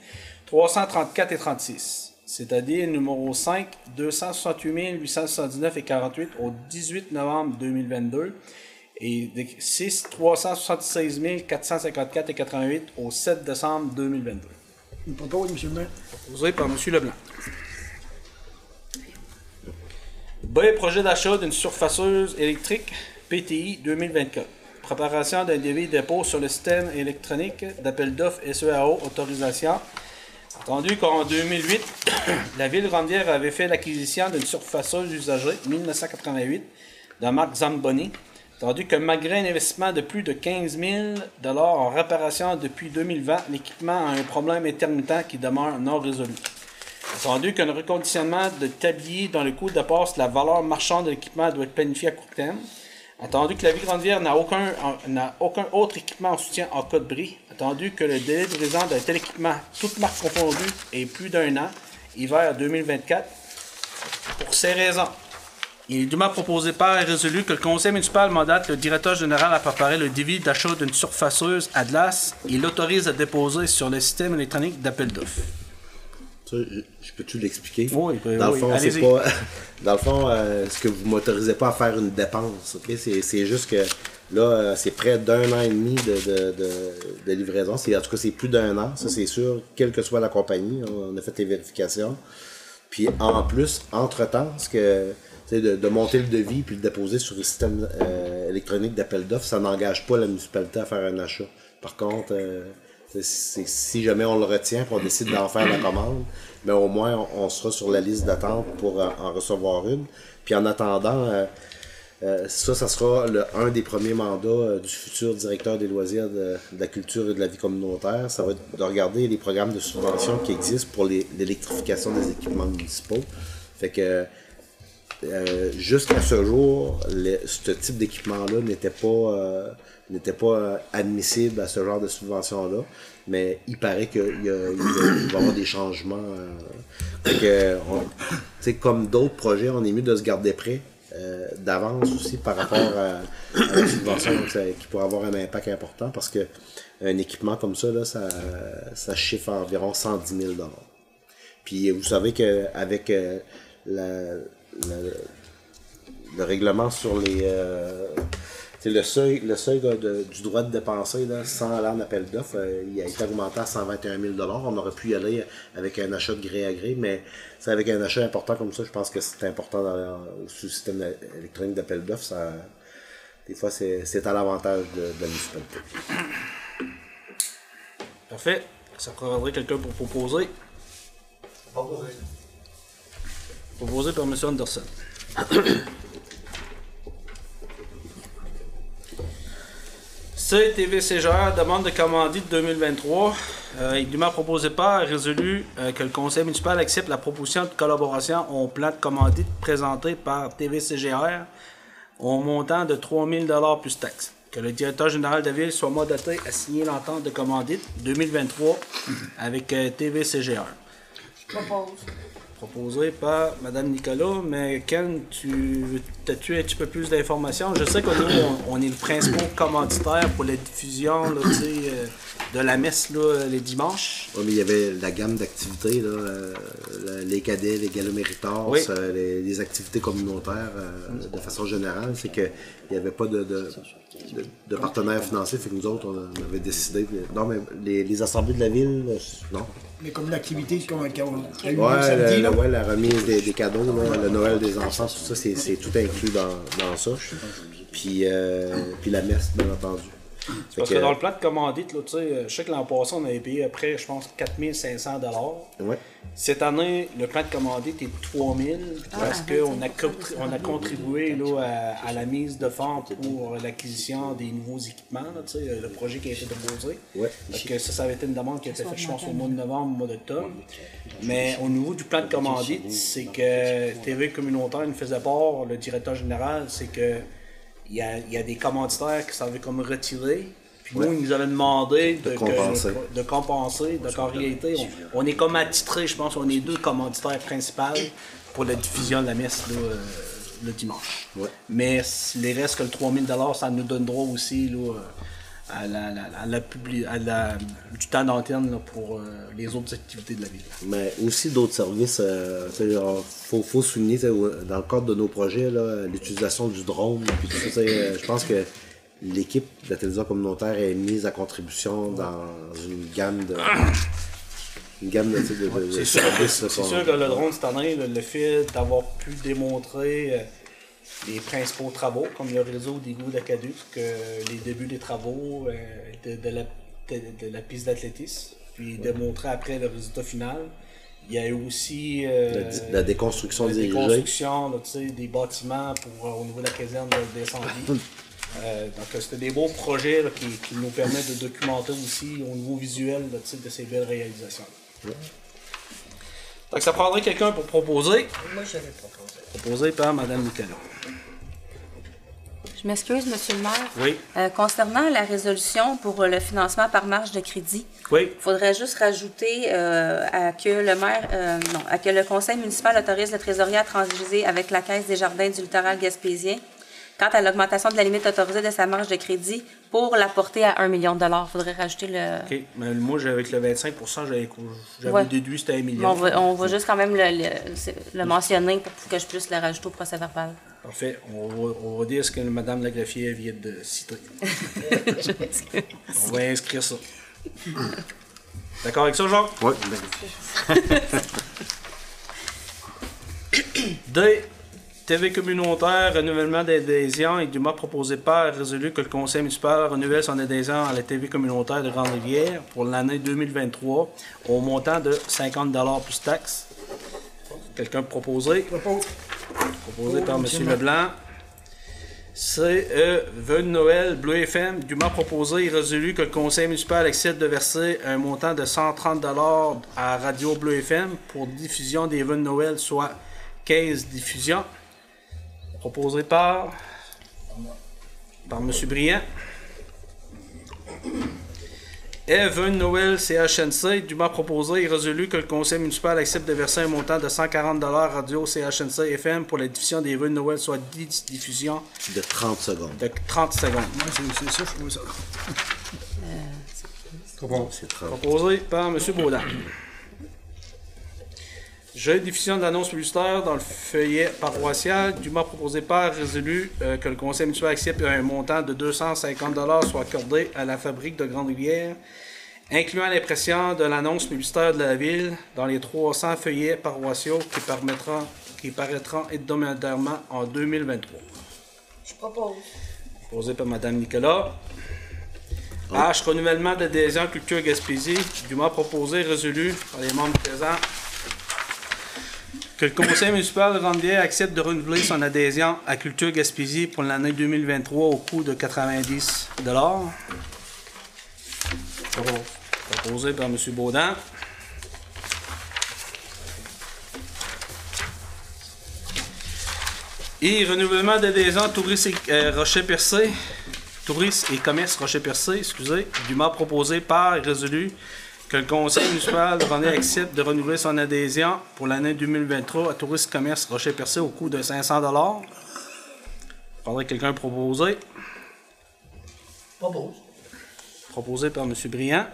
[SPEAKER 1] 334,36. C'est-à-dire numéro 5, 268 879,48 au 18 novembre 2022 et 6, 376 454,88 au 7 décembre 2022.
[SPEAKER 7] Une propos, M. le maire.
[SPEAKER 1] Proposé par M. Leblanc. B. Projet d'achat d'une surfaceuse électrique PTI 2024. Préparation d'un devis dépôt sur le système électronique d'appel d'offres SEAO autorisation. Attendu qu'en 2008, la ville Grande-Bière avait fait l'acquisition d'une surfaceuse usagée 1988 de marque Zamboni. Attendu que malgré un investissement de plus de 15 000 $ en réparation depuis 2020, l'équipement a un problème intermittent qui demeure non résolu. Attendu qu'un reconditionnement de tablier dans le coût dépasse la valeur marchande de l'équipement doit être planifié à court terme. Attendu que la ville Grande-Bière n'a aucun autre équipement en soutien en cas de bris. Attendu que le délai de livraison d'un tel équipement, toute marque confondue, est plus d'un an, hiver 2024. Pour ces raisons, il est dûment proposé par et résolu que le conseil municipal mandate le directeur général à préparer le devis d'achat d'une surfaceuse Atlas et l'autorise à déposer sur le système électronique d'appel d'offres.
[SPEAKER 3] Ça, je peux-tu l'expliquer?
[SPEAKER 1] Oui,
[SPEAKER 3] dans le
[SPEAKER 1] oui,
[SPEAKER 3] fond,
[SPEAKER 1] allez-y.
[SPEAKER 3] c'est pas. Dans le fond, ce que vous m'autorisez pas à faire une dépense, ok? C'est juste que là, c'est près d'1 an et demi de livraison. En tout cas, c'est plus d'1 an, ça c'est sûr, quelle que soit la compagnie. On a fait les vérifications. Puis en plus, entre-temps, de monter le devis puis le déposer sur le système électronique d'appel d'offres, ça n'engage pas la municipalité à faire un achat. Par contre, si jamais on le retient et on décide d'en faire la commande, ben au moins on sera sur la liste d'attente pour en recevoir une. Puis en attendant, ça sera un des premiers mandats du futur directeur des loisirs de la culture et de la vie communautaire. Ça va être de regarder les programmes de subvention qui existent pour l'électrification des équipements municipaux. Fait que jusqu'à ce jour, ce type d'équipement-là n'était pas admissible à ce genre de subvention-là, mais il paraît qu'il va y avoir des changements. Comme d'autres projets, on est mieux de se garder prêt d'avance aussi par rapport à la subvention qui pourrait avoir un impact important parce que un équipement comme ça, là, ça chiffre à environ 110 000 $. Puis vous savez qu'avec le règlement sur le seuil du droit de dépenser là, sans aller en appel d'offres, il a été augmenté à 121 000 $. On aurait pu y aller avec un achat de gré à gré, mais avec un achat important comme ça, je pense que c'est important au système électronique d'appel d'offres. Des fois, c'est à l'avantage de la municipalité.
[SPEAKER 1] Parfait. Ça prendrait quelqu'un pour proposer. Proposé par M. Anderson. CTVCGR demande de commandite 2023. Il dûment proposé par et résolu que le conseil municipal accepte la proposition de collaboration au plan de commandite présenté par TVCGR au montant de 3 000 $ plus taxes. Que le directeur général de la ville soit mandaté à signer l'entente de commandite 2023 avec TVCGR.
[SPEAKER 2] Propose.
[SPEAKER 1] Proposé par Mme Nicolas, mais Ken, as-tu un petit peu plus d'informations? Je sais que nous, on est le principal commanditaire pour la diffusion là, de la messe là, les dimanches.
[SPEAKER 3] Oui, mais il y avait la gamme d'activités, les cadets, les galas méritants,
[SPEAKER 1] Oui.
[SPEAKER 3] les activités communautaires de façon générale. C'est qu'il n'y avait pas de partenaires financiers, fait que nous autres, on avait décidé. Non, mais les assemblées de la ville, non.
[SPEAKER 7] Mais comme l'activité qu'on a eu
[SPEAKER 3] Ouais,
[SPEAKER 7] samedi, là.
[SPEAKER 3] la remise des cadeaux, là, le Noël des enfants, tout ça, c'est tout inclus dans ça. Puis la messe, bien entendu.
[SPEAKER 1] Parce que dans le plan de commandite, là, tu sais, je sais que l'an passé, on avait payé après, je pense, 4500 $.
[SPEAKER 3] Ouais.
[SPEAKER 1] Cette année, le plan de commandite est 3000 parce qu'on a contribué là, à la mise de fonds pour l'acquisition des nouveaux équipements, là, tu sais, le projet qui a été déposé.
[SPEAKER 3] Ouais.
[SPEAKER 1] Parce que ça avait été une demande qui a été faite, je pense, au mois de novembre, au mois d'octobre. Mais au niveau du plan de commandite, c'est que TV communautaire nous faisait part, le directeur général, c'est que il y a des commanditaires qui s'avaient comme retirés. Puis nous, ils nous avaient demandé de compenser. Donc en réalité, on est comme attitrés, je pense, on est 2 commanditaires principaux pour la diffusion de la messe là, le dimanche.
[SPEAKER 3] Ouais.
[SPEAKER 1] Mais les restes que le 3000 $, ça nous donne droit aussi là, du temps d'antenne là, pour les autres activités de la ville.
[SPEAKER 3] Mais aussi d'autres services. Faut souligner, dans le cadre de nos projets, l'utilisation du drone. Puis tout ça, je pense que l'équipe de la télévision communautaire est mise à contribution dans une gamme de.
[SPEAKER 1] C'est sûr que le drone cette année, le fait d'avoir pu démontrer les principaux travaux, comme le réseau d'égouts d'Acaduc, les débuts des travaux de la piste d'athlétisme, puis démontrer après le résultat final. Il y a eu aussi
[SPEAKER 3] la déconstruction
[SPEAKER 1] la
[SPEAKER 3] dirigée.
[SPEAKER 1] déconstruction là, des bâtiments au niveau de la caserne d'incendie. Donc c'était des beaux projets là, qui nous permettent de documenter aussi au niveau visuel là, de ces belles réalisations. Ouais. Donc ça prendrait quelqu'un pour proposer.
[SPEAKER 2] Moi, je vais proposer.
[SPEAKER 1] Proposé par Mme Nicolas.
[SPEAKER 2] Je m'excuse, Monsieur le maire.
[SPEAKER 1] Oui.
[SPEAKER 2] Concernant la résolution pour le financement par marge de crédit,
[SPEAKER 1] oui.
[SPEAKER 2] Il faudrait juste rajouter à que le conseil municipal autorise le trésorier à transiger avec la Caisse des jardins du littoral gaspésien quant à l'augmentation de la limite autorisée de sa marge de crédit pour la porter à 1 million $. Il faudrait rajouter le...
[SPEAKER 1] OK. Mais moi, avec le 25 j'avais déduit que c'était 1 million.
[SPEAKER 2] On va juste quand même le mentionner pour que je puisse le rajouter au procès verbal.
[SPEAKER 1] Parfait. On va dire ce que Mme Lagreffier vient de citer. On va inscrire ça. D'accord avec ça, Jacques?
[SPEAKER 3] Oui.
[SPEAKER 1] D. TV communautaire, renouvellement d'adhésion et dûment proposé par résolu que le conseil municipal renouvelle son adhésion à la TV communautaire de Grande-Rivière pour l'année 2023 au montant de 50 $ plus taxes. Quelqu'un proposé? Proposé par M. Leblanc. C'est vœux de Noël, Bleu FM, dûment proposé et résolu que le conseil municipal accepte de verser un montant de 130 $ à Radio Bleu FM pour diffusion des vœux de Noël, soit 15 diffusions. Proposé par M. Briand. Vœux de Noël CHNC, dûment proposé et résolu que le conseil municipal accepte de verser un montant de 140 $ à Radio CHNC FM pour la diffusion des vœux de Noël, soit 10 diffusions.
[SPEAKER 3] De 30 secondes.
[SPEAKER 1] De 30 secondes.
[SPEAKER 7] Moi, c'est ça, je trouve ça.
[SPEAKER 3] C'est 30.
[SPEAKER 1] Proposé par M. Baudin. Jeu de diffusion de l'annonce publicitaire dans le feuillet paroissial, dûment proposé par résolu que le conseil municipal accepte un montant de 250 $ soit accordé à la fabrique de Grande-Rivière, incluant l'impression de l'annonce publicitaire de la ville dans les 300 feuillets paroissiaux qui paraîtront hebdomadairement en 2023.
[SPEAKER 2] Je propose.
[SPEAKER 1] Proposé par Mme Nicolas. H. Renouvellement d'adhésion Culture Gaspésie, dûment proposé et résolu par les membres présents que le conseil municipal de Grande-Rivière accepte de renouveler son adhésion à Culture Gaspésie pour l'année 2023 au coût de 90 $. Proposé par M. Baudin. Et renouvellement d'adhésion Tourisme et Rocher-Percé. Tourisme et Commerce Rocher-Percé, dûment proposé par et résolu que le conseil municipal de René accepte de renouveler son adhésion pour l'année 2023 à Tourisme Commerce Rocher-Percé au coût de 500 $. Faudrait quelqu'un proposer. Proposé par M. Briand.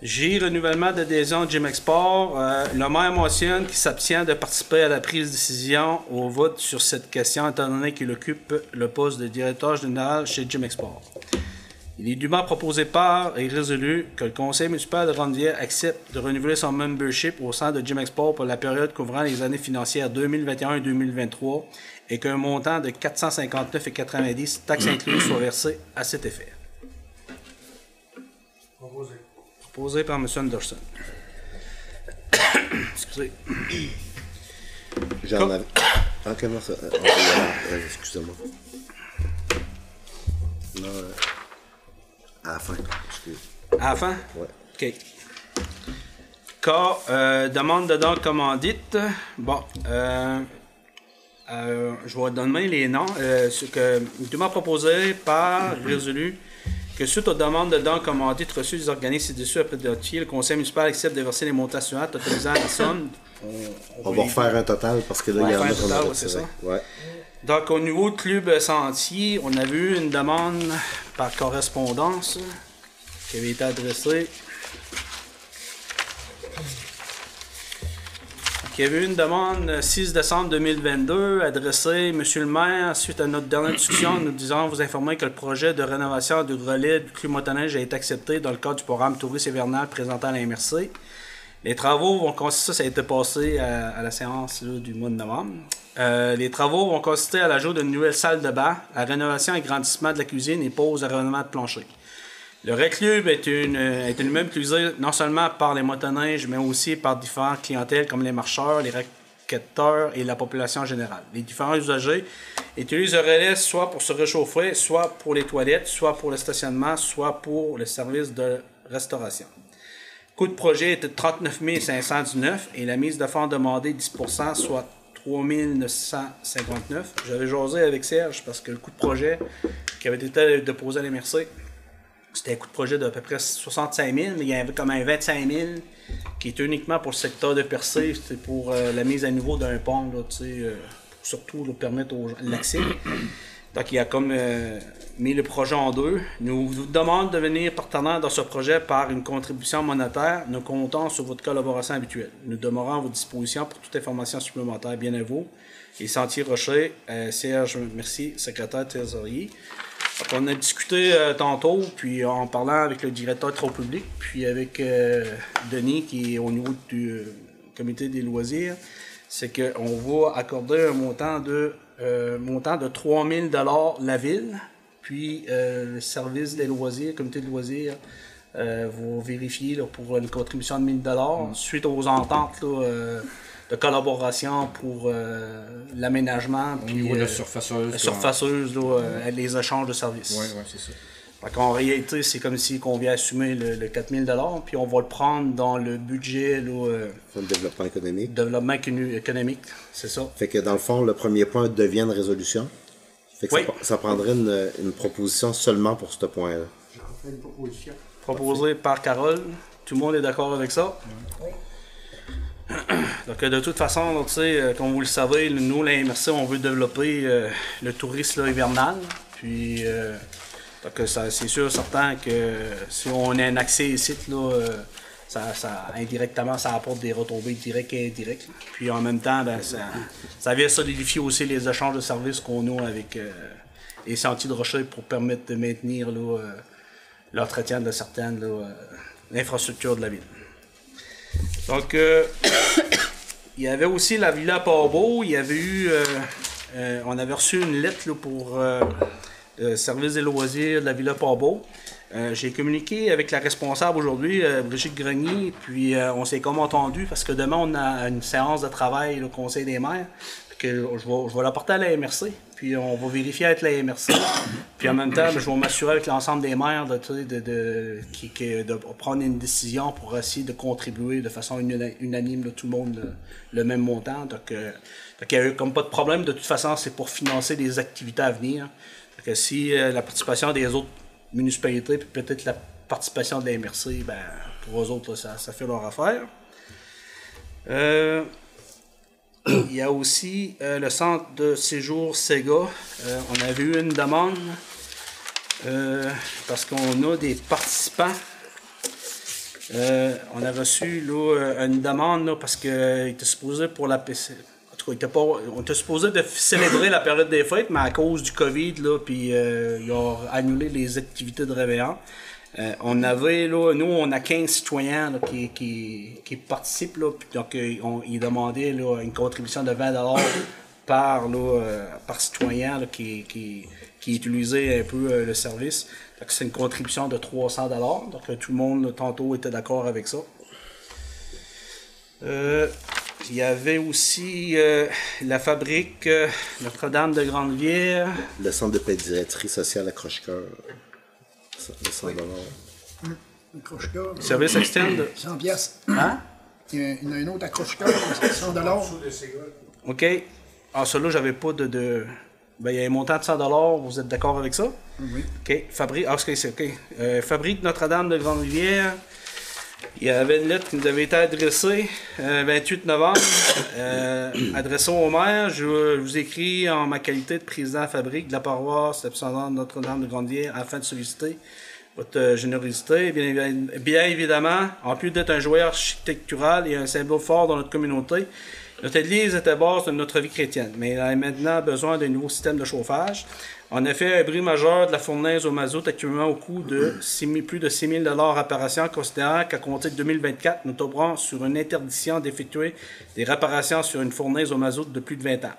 [SPEAKER 1] J. Renouvellement d'adhésion Gym Export. Le maire mentionne qu'il s'abstient de participer à la prise de décision au vote sur cette question étant donné qu'il occupe le poste de directeur général chez Gym Export. Il est dûment proposé par et résolu que le conseil municipal de Rondevière accepte de renouveler son membership au sein de Gym Export pour la période couvrant les années financières 2021 et 2023 et qu'un montant de 459,90 taxes incluses soit versé à cet effet. Proposé par M. Anderson. Excusez.
[SPEAKER 3] J'en avais. Ah, comment ça? Excusez-moi. Non, à la fin. Excusez.
[SPEAKER 1] À la fin?
[SPEAKER 3] Ouais.
[SPEAKER 1] OK. Cas, demande de don commandite. Bon, je vais donner les noms. Ce que dûment proposé par résolu que suite aux demandes de dons commandite reçues des organismes ci-dessus après notifier, le conseil municipal accepte de verser les montants suivants totalisant la somme.
[SPEAKER 3] On va refaire un total parce que là, il y en a qu'on a
[SPEAKER 1] c'est ça.
[SPEAKER 3] Ouais.
[SPEAKER 1] Donc, au niveau de Club Sentier, on a vu une demande par correspondance qui avait été adressée. Il y avait eu une demande 6 décembre 2022 adressée M. le maire suite à notre dernière discussion. Nous disons vous informer que le projet de rénovation du relais du Club Motoneige a été accepté dans le cadre du programme Tourisme hivernal présenté à la MRC. Les travaux vont consister, ça a été passé à la séance là, du mois de novembre. Les travaux vont consister à l'ajout d'une nouvelle salle de bain, à rénovation et agrandissement de la cuisine et pose à renouvellement de plancher. Le Reclub est une meuble utilisé non seulement par les motoneiges, mais aussi par différentes clientèles comme les marcheurs, les raquetteurs et la population générale. Les différents usagers utilisent le relais soit pour se réchauffer, soit pour les toilettes, soit pour le stationnement, soit pour le service de restauration. Le coût de projet était de 39 519 et la mise de fonds demandée 10%, soit 3 959. J'avais jasé avec Serge parce que le coût de projet qui avait été déposé à l'MRC, c'était un coût de projet d'à peu près 65 000, mais il y avait comme un 25 000 qui était uniquement pour le secteur de Percé, c'était pour la mise à niveau d'un pont, là, pour surtout là, permettre l'accès. Donc il a comme mis le projet en deux. Nous vous demandons de devenir partenaire dans ce projet par une contribution monétaire. Nous comptons sur votre collaboration habituelle. Nous demeurons à votre disposition pour toute information supplémentaire. Bien à vous. Et Sentier Rocher, Serge, merci, secrétaire trésorier. Donc, on a discuté tantôt, puis en parlant avec le directeur Travaux publics, puis avec Denis, qui est au niveau du comité des loisirs, c'est qu'on va accorder un montant de 3 000 $ la ville, puis le service des loisirs, le comité de loisirs, va vérifier là, pour une contribution de 1 000 $ suite aux ententes là, de collaboration pour l'aménagement.
[SPEAKER 4] Au niveau de la surfaceuse.
[SPEAKER 1] La surfaceuse, les échanges de services.
[SPEAKER 4] Oui, c'est ça.
[SPEAKER 1] Donc, en réalité, c'est comme si on vient assumer le 4 000 $, puis on va le prendre dans le budget. Là,
[SPEAKER 3] le développement économique.
[SPEAKER 1] Développement économique, c'est ça.
[SPEAKER 3] Fait que dans le fond, le premier point devient une résolution. Fait que
[SPEAKER 1] oui.
[SPEAKER 3] ça prendrait une proposition seulement pour ce point-là.
[SPEAKER 6] J'en fais une proposition.
[SPEAKER 1] Proposé par Carole. Tout le monde est d'accord avec ça? Oui. Donc, de toute façon, comme vous le savez, nous, la MRC, on veut développer le tourisme là, hivernal. Puis, donc, c'est sûr, certain que si on a un accès ici, là, indirectement, ça apporte des retombées directes et indirectes. Puis, en même temps, ben, ça vient solidifier aussi les échanges de services qu'on a avec les Sentiers de Rocher pour permettre de maintenir l'entretien de certaines infrastructures de la ville. Donc, il y avait aussi la Villa Port-Beau. Il y avait eu, on avait reçu une lettre là, pour le service des loisirs de la Villa Port-Beau. J'ai communiqué avec la responsable aujourd'hui, Brigitte Grenier, puis on s'est comme entendu parce que demain on a une séance de travail au Conseil des maires. Que je vais l'apporter à la MRC, puis on va vérifier avec la MRC. Puis en même temps, je vais m'assurer avec l'ensemble des maires de prendre une décision pour essayer de contribuer de façon unanime, là, tout le monde le même montant. Donc il n'y a eu comme pas de problème. De toute façon, c'est pour financer des activités à venir. Donc, si la participation des autres municipalités, puis peut-être la participation de la MRC, ben, pour eux autres, là, ça fait leur affaire. Il y a aussi le centre de séjour Sega. On avait eu une demande parce qu'on a des participants. On a reçu là, une demande là, parce qu'il était supposé pour la PC. En tout cas, on était supposé de célébrer la période des fêtes, mais à cause du COVID, là, puis ils ont annulé les activités de réveillon. On avait, là, nous, on a 15 citoyens là, qui participent, là, puis donc ils demandaient là, une contribution de 20$ par citoyen là, qui utilisait un peu le service. Donc c'est une contribution de 300$. Donc tout le monde, là, tantôt, était d'accord avec ça. Il y avait aussi la fabrique Notre-Dame de Grande-Vière.
[SPEAKER 3] Le centre de pédiatrie sociale à Croche-Cœur. 100$.
[SPEAKER 7] Accroche-cœur.
[SPEAKER 1] Service externe.
[SPEAKER 7] 100 piastres.
[SPEAKER 1] Hein?
[SPEAKER 7] Il y en a un autre accroche-cœur, 100$.
[SPEAKER 1] OK. Ah, celui-là, j'avais pas de... Ben, il y a un montant de 100$. Vous êtes d'accord avec ça?
[SPEAKER 7] Oui.
[SPEAKER 1] OK. Fabrique... Ah, c'est OK. Fabrique Notre-Dame de Grande-Rivière. Il y avait une lettre qui nous avait été adressée 28 novembre. Adressons au maire. Je vous écris en ma qualité de président de la fabrique de la paroisse de Notre-Dame de Grande-Rivière afin de solliciter votre générosité. Bien évidemment, en plus d'être un joyau architectural et un symbole fort dans notre communauté, notre église est à base de notre vie chrétienne, mais elle a maintenant besoin d'un nouveau système de chauffage. En effet, un bris majeur de la fournaise au mazout actuellement au coût de plus de 6 000$ réparation, considérant qu'à compter de 2024, nous tomberons sur une interdiction d'effectuer des réparations sur une fournaise au mazout de plus de 20 ans.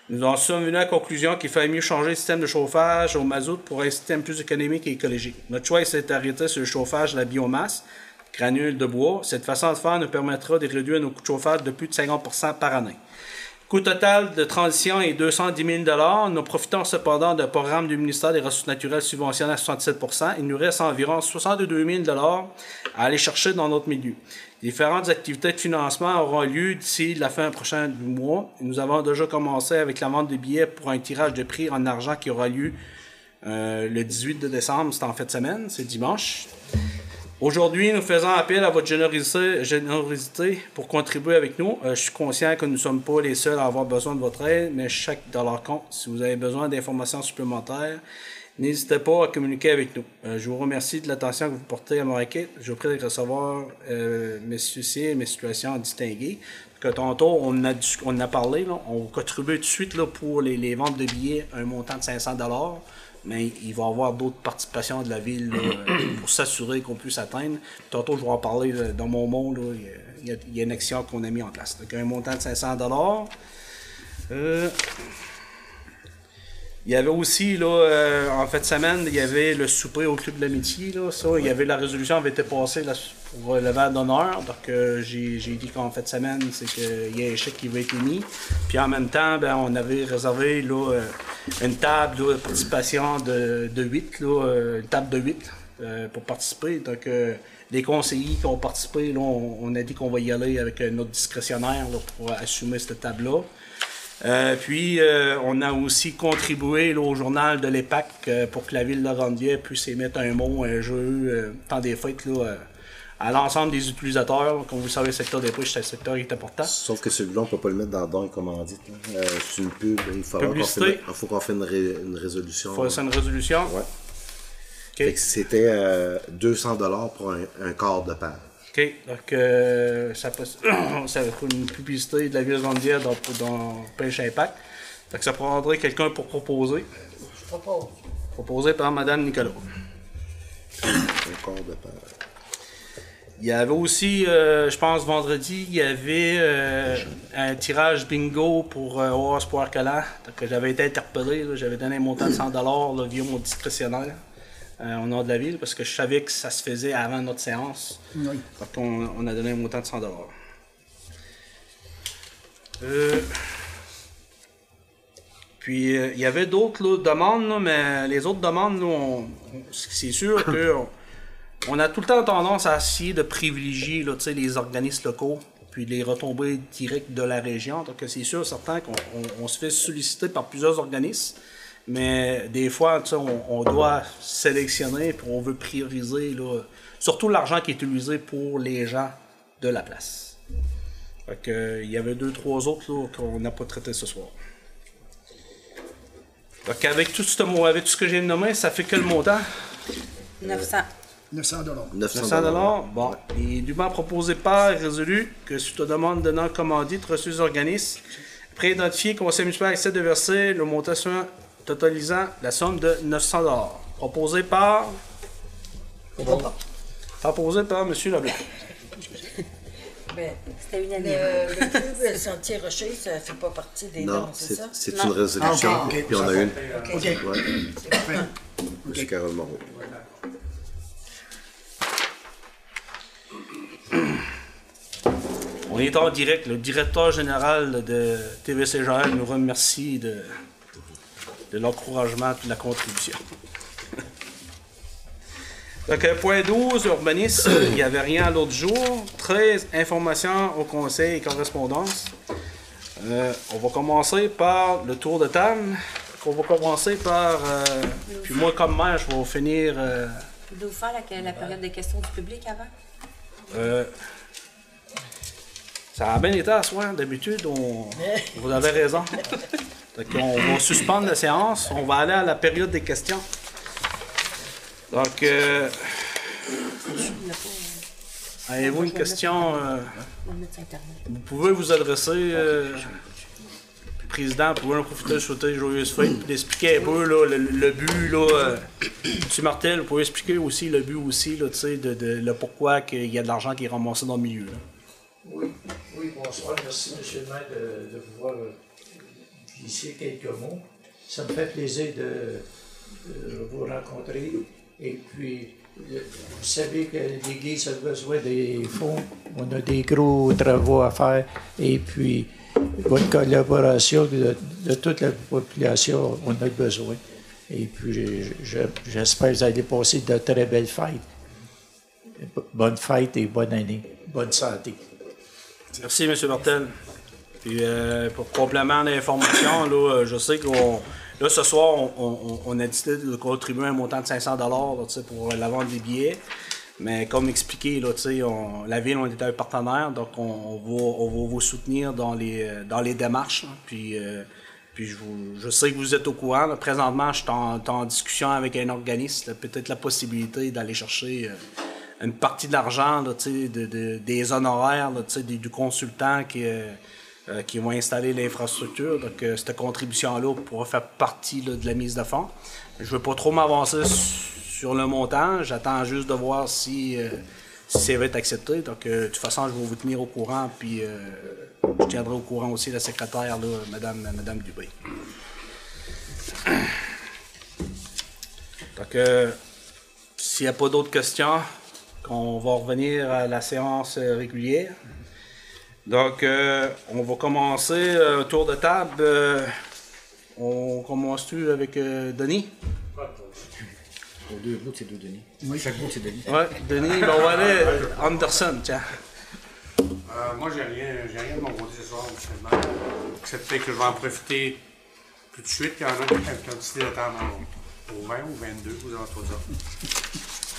[SPEAKER 1] Nous en sommes venus à la conclusion qu'il fallait mieux changer le système de chauffage au mazout pour un système plus économique et écologique. Notre choix s'est arrêté sur le chauffage à la biomasse, granules de bois. Cette façon de faire nous permettra de réduire nos coûts de chauffage de plus de 50% par année. Le coût total de transition est 210 000$. Nous profitons cependant d'un programme du ministère des Ressources naturelles subventionné à 67%. Il nous reste environ 62 000$ à aller chercher dans notre milieu. Différentes activités de financement auront lieu d'ici la fin prochaine du mois. Nous avons déjà commencé avec la vente de billets pour un tirage de prix en argent qui aura lieu le 18 décembre. C'est en fin de semaine, c'est dimanche. Aujourd'hui, nous faisons appel à votre générosité pour contribuer avec nous. Je suis conscient que nous ne sommes pas les seuls à avoir besoin de votre aide, mais chaque dollar compte. Si vous avez besoin d'informations supplémentaires, n'hésitez pas à communiquer avec nous. Je vous remercie de l'attention que vous portez à ma requête. Je vous prie de recevoir mes soucis et mes situations distinguées. Que tantôt, on a parlé, là, on contribue tout de suite là, pour les ventes de billets à un montant de 500$. Mais il va y avoir d'autres participations de la ville là, pour s'assurer qu'on puisse atteindre. Tantôt, je vais en parler dans mon monde. Là, il y a une action qu'on a mis en place. Donc, un montant de 500$. Il y avait aussi, là, en fin de semaine, il y avait le souper au Club de l'Amitié. Il y avait la résolution avait été passée là, pour le verre d'honneur. Donc, j'ai dit qu'en fin de semaine, c'est qu'il y a un chèque qui va être émis. Puis en même temps, ben, on avait réservé là, une table là, de participation de 8, là, une table de 8 pour participer. Donc, les conseillers qui ont participé, là, on a dit qu'on va y aller avec notre discrétionnaire là, pour assumer cette table-là. Puis, on a aussi contribué là, au journal de l'EPAC pour que la ville de Grande-Vière puisse émettre un mot, un jeu, temps des fêtes, là, à l'ensemble des utilisateurs. Comme vous le savez, le secteur des prix, c'est un secteur qui est important.
[SPEAKER 3] Sauf que celui-là, on ne peut pas le mettre dans don et commandite. C'est une pub. Il faut qu'on fasse une résolution.
[SPEAKER 1] Il faut faire une résolution?
[SPEAKER 3] Oui.
[SPEAKER 1] Okay.
[SPEAKER 3] C'était 200$ pour un quart de page.
[SPEAKER 1] OK. Donc, ça fait une publicité de la ville de Grande-Vière dans Pêche Impact. Donc, ça prendrait quelqu'un pour proposer.
[SPEAKER 7] Je propose.
[SPEAKER 1] Proposé par Mme Nicolas.
[SPEAKER 3] Un quart de page.
[SPEAKER 1] Il y avait aussi, je pense, vendredi, il y avait un tirage bingo pour Oas Poire-Calan. Donc, j'avais été interpellé. Là, j'avais donné un montant de 100$ là, via mon discrétionnaire. Au nord de la ville, parce que je savais que ça se faisait avant notre séance.
[SPEAKER 7] Oui.
[SPEAKER 1] Donc, on a donné un montant de 100$. Puis, il y avait d'autres là, demandes, là, mais les autres demandes, là, c'est sûr que on a tout le temps tendance à essayer de privilégier là, les organismes locaux, puis les retombées directes de la région. Donc, c'est sûr, certain qu'on se fait solliciter par plusieurs organismes. Mais des fois, tu sais, on doit sélectionner, puis on veut prioriser, là, surtout l'argent qui est utilisé pour les gens de la place. Fait que, il y avait 2-3 autres là, qu'on n'a pas traité ce soir. Donc, avec tout ce que j'ai nommé, ça fait quel montant?
[SPEAKER 2] 900.
[SPEAKER 7] 900
[SPEAKER 1] 900 Bon. Il est dûment proposé par et résolu que suite aux demandes de non-commandite reçues des organismes pré-identifiés, le conseil municipal accepte de verser le montant totalisant la somme de 900 $. Proposé par... Proposé par M. Leblanc.
[SPEAKER 8] Ben,
[SPEAKER 2] C'était unanime.
[SPEAKER 8] le club Sentier Rocher, ça ne fait pas partie des
[SPEAKER 3] Non,
[SPEAKER 8] normes, c'est ça?
[SPEAKER 3] c'est une résolution,
[SPEAKER 7] Ah, ok.
[SPEAKER 3] puis on a une.
[SPEAKER 7] OK.
[SPEAKER 3] Ouais,
[SPEAKER 7] C'est parfait.
[SPEAKER 3] M. Carole Moreau.
[SPEAKER 1] On est en direct. Le directeur général de TVCGR nous remercie de l'encouragement et de la contribution. Donc, point 12, urbanisme, il n'y avait rien l'autre jour. 13, informations au conseil et correspondance. On va commencer par le tour de table. On va commencer par... puis moi, comme maire, je vais finir...
[SPEAKER 2] Vous faire la période des questions du public avant?
[SPEAKER 1] Ça a bien été à soir, d'habitude, vous avez raison. Donc, on va suspendre la séance, on va aller à la période des questions. Donc, avez-vous une question? Vous pouvez vous adresser, président, vous pouvez en profiter de souhaiter joyeuse fête et d'expliquer un peu là, le but. Là, M. Martel, vous pouvez expliquer aussi le but aussi, là, de le pourquoi il y a de l'argent qui est ramassé dans le milieu. Là.
[SPEAKER 9] Oui, bonsoir. Merci, M. le maire, de pouvoir glisser quelques mots. Ça me fait plaisir de vous rencontrer. Et puis, vous savez que l'Église a besoin des fonds. On a des gros travaux à faire. Et puis, votre collaboration de toute la population, on a besoin. Et puis, j'espère que vous allez passer de très belles fêtes. Bonne fête et bonne année. Bonne santé.
[SPEAKER 1] Merci, M. Martel. Puis, pour complément d'information, là, je sais qu'on... Là, ce soir, on a décidé de contribuer un montant de 500 $ pour la vente des billets. Mais comme expliqué, là, la ville, on était un partenaire, donc on va vous soutenir dans les démarches. Hein. Puis je sais que vous êtes au courant. Là. Présentement, je suis en discussion avec un organisme, peut-être la possibilité d'aller chercher une partie de l'argent des honoraires là, du consultant qui vont installer l'infrastructure. Donc, cette contribution-là pourra faire partie là, de la mise de fonds. Je ne veux pas trop m'avancer sur le montant. J'attends juste de voir si ça va être accepté. Donc, de toute façon, je vais vous tenir au courant. Puis, je tiendrai au courant aussi la secrétaire, là, Madame Dubé. Donc, s'il n'y a pas d'autres questions, on va revenir à la séance régulière. Donc, on va commencer un tour de table. On commence-tu avec Denis?
[SPEAKER 4] Pour deux bouts, c'est deux Denis.
[SPEAKER 7] Oui.
[SPEAKER 4] Chaque bout, c'est Denis.
[SPEAKER 1] Ouais, Denis, ben, on va aller Anderson, tiens.
[SPEAKER 10] Moi, j'ai rien de mon côté ce soir, officiellement. Excepté que je vais en profiter tout de suite. Il y en a qui ont décidé d'attendre au 20 ou 22, vous avez tout ça.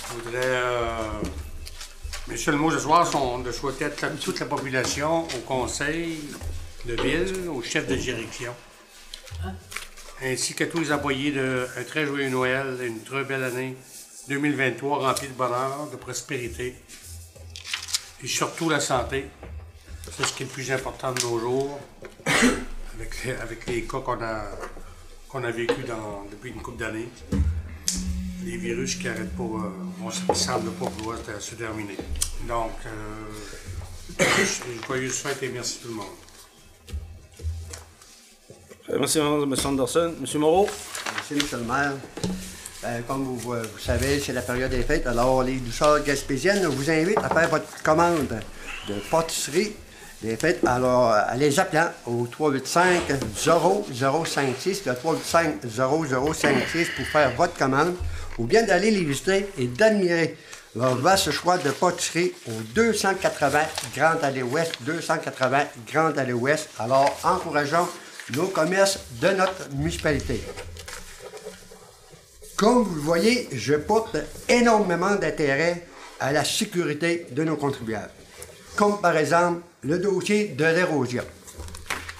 [SPEAKER 10] Je voudrais, Monsieur le mot ce soir, sont de souhaiter toute la population au conseil de ville, au chef de direction, ainsi que tous les employés un très joyeux Noël et une très belle année 2023 remplie de bonheur, de prospérité et surtout la santé. C'est ce qui est le plus important de nos jours, avec les cas qu'on a vécu depuis une couple d'années. Les virus qui n'arrêtent pas, ne semblent pas vouloir se terminer. Donc, joyeuse fête et merci tout le monde.
[SPEAKER 1] Merci, M. Anderson. M. Moreau?
[SPEAKER 6] Merci, M. le maire. Comme vous savez, c'est la période des fêtes. Alors, les douceurs gaspésiennes vous invitent à faire votre commande de pâtisserie des fêtes. Alors, allez-appelant au 385-0056, le 385-0056 pour faire votre commande, ou bien d'aller les visiter et d'admirer leur vaste choix de pâtisserie au 280 Grande Allée Ouest, 280 Grande Allée Ouest. Alors, encourageons nos commerces de notre municipalité. Comme vous le voyez, je porte énormément d'intérêt à la sécurité de nos contribuables, comme par exemple le dossier de l'érosion,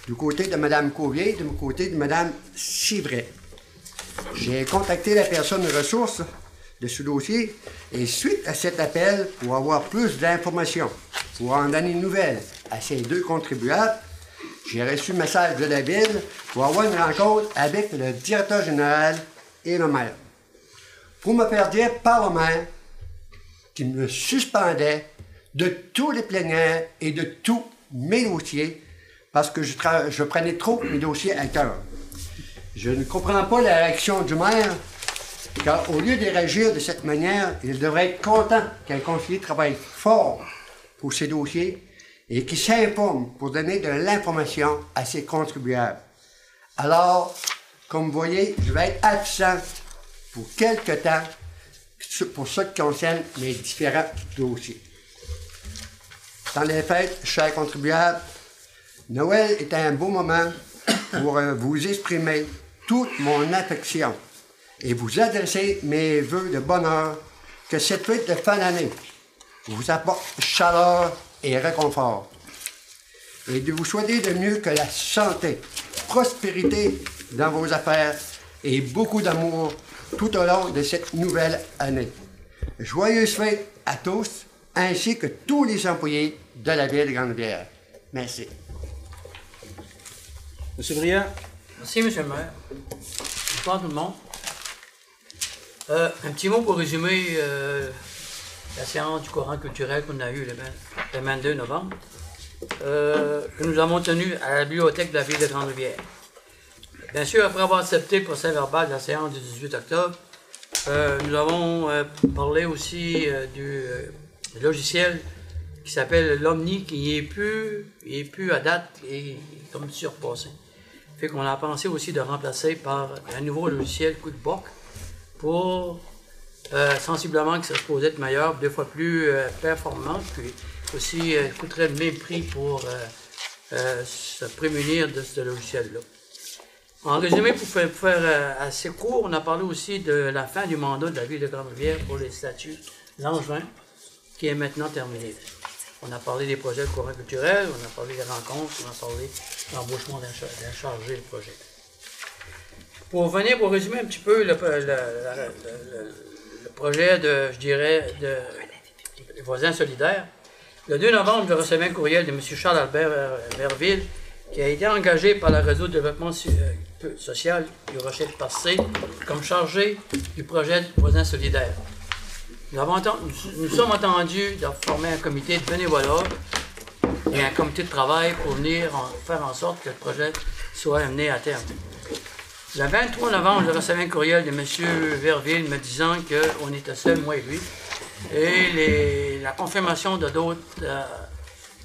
[SPEAKER 6] du côté de Mme Couvier, du côté de Mme Civray. J'ai contacté la personne ressource de ce dossier et suite à cet appel, pour avoir plus d'informations, pour en donner une nouvelle à ces deux contribuables, j'ai reçu le message de la ville pour avoir une rencontre avec le directeur général et le maire. Pour me faire dire par le maire qu'il me suspendait de tous les plénières et de tous mes dossiers parce que je prenais trop mes dossiers à cœur. Je ne comprends pas la réaction du maire, car au lieu de réagir de cette manière, il devrait être content qu'un conseiller travaille fort pour ses dossiers et qu'il s'informe pour donner de l'information à ses contribuables. Alors, comme vous voyez, je vais être absent pour quelque temps pour ce qui concerne mes différents dossiers. Dans les fêtes, chers contribuables, Noël est un beau moment pour vous exprimer toute mon affection et vous adresser mes vœux de bonheur, que cette fête de fin d'année vous apporte chaleur et réconfort, et de vous souhaiter de mieux que la santé, prospérité dans vos affaires et beaucoup d'amour tout au long de cette nouvelle année. Joyeuses fêtes à tous, ainsi que tous les employés de la ville de Grande-Rivière. Merci.
[SPEAKER 1] Monsieur Briand.
[SPEAKER 11] Merci, Monsieur le maire. Bonsoir tout le monde. Un petit mot pour résumer la séance du courant culturel qu'on a eue le 22 novembre, que nous avons tenu à la bibliothèque de la ville de Grande-Rivière. Bien sûr, après avoir accepté le procès-verbal de la séance du 18 octobre, nous avons parlé aussi du logiciel qui s'appelle l'Omni, qui est plus à date et comme surpassé. Fait qu'on a pensé aussi de remplacer par un nouveau logiciel QuickBook pour sensiblement que ça se posait être meilleur, 2 fois plus performant, puis aussi coûterait le même prix pour se prémunir de ce logiciel-là. En résumé, pour faire assez court, on a parlé aussi de la fin du mandat de la ville de Grande-Rivière pour les statuts Langevin, qui est maintenant terminé. On a parlé des projets de courant culturel, on a parlé des rencontres, on a parlé de l'embauchement d'un chargé de projet. Pour résumer un petit peu le projet de voisins solidaires, le 2 novembre, je recevais un courriel de M. Charles-Albert Verville, qui a été engagé par le réseau de développement social du Rocher-de-Parcé comme chargé du projet de voisins solidaires. Nous sommes entendus de former un comité de bénévolat et un comité de travail pour venir faire en sorte que le projet soit amené à terme. Le 23 novembre, je recevais un courriel de M. Verville me disant qu'on était seul, moi et lui, et la confirmation de d'autres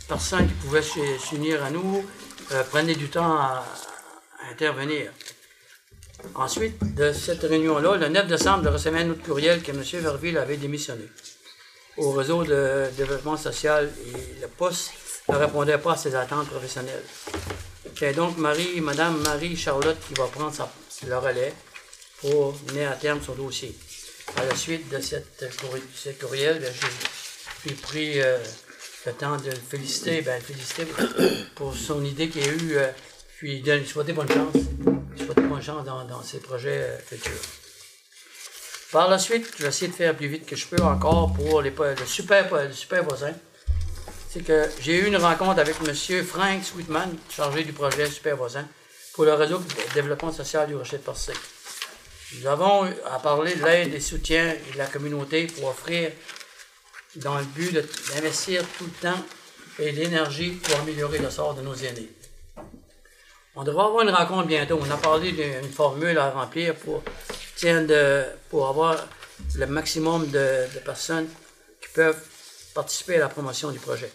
[SPEAKER 11] personnes qui pouvaient s'unir à nous prenait du temps à intervenir. Ensuite de cette réunion-là, le 9 décembre, je recevais un autre courriel que M. Verville avait démissionné au réseau de développement social et le poste ne répondait pas à ses attentes professionnelles. C'est donc Mme Marie-Charlotte qui va prendre le relais pour mener à terme son dossier. À la suite de ce courriel, j'ai pris le temps de le féliciter, pour son idée qu'il a eue, puis de lui souhaiter bonne chance. Dans ses projets futurs. Par la suite, je vais essayer de faire plus vite que je peux encore pour le super voisin. C'est que j'ai eu une rencontre avec M. Frank Sweetman, chargé du projet Super Voisin, pour le réseau de développement social du Rocher-de-Parcé. Nous avons à parler de l'aide et soutien et de la communauté pour offrir, dans le but d'investir tout le temps et l'énergie pour améliorer le sort de nos aînés. On devrait avoir une rencontre bientôt. On a parlé d'une formule à remplir pour avoir le maximum de personnes qui peuvent participer à la promotion du projet.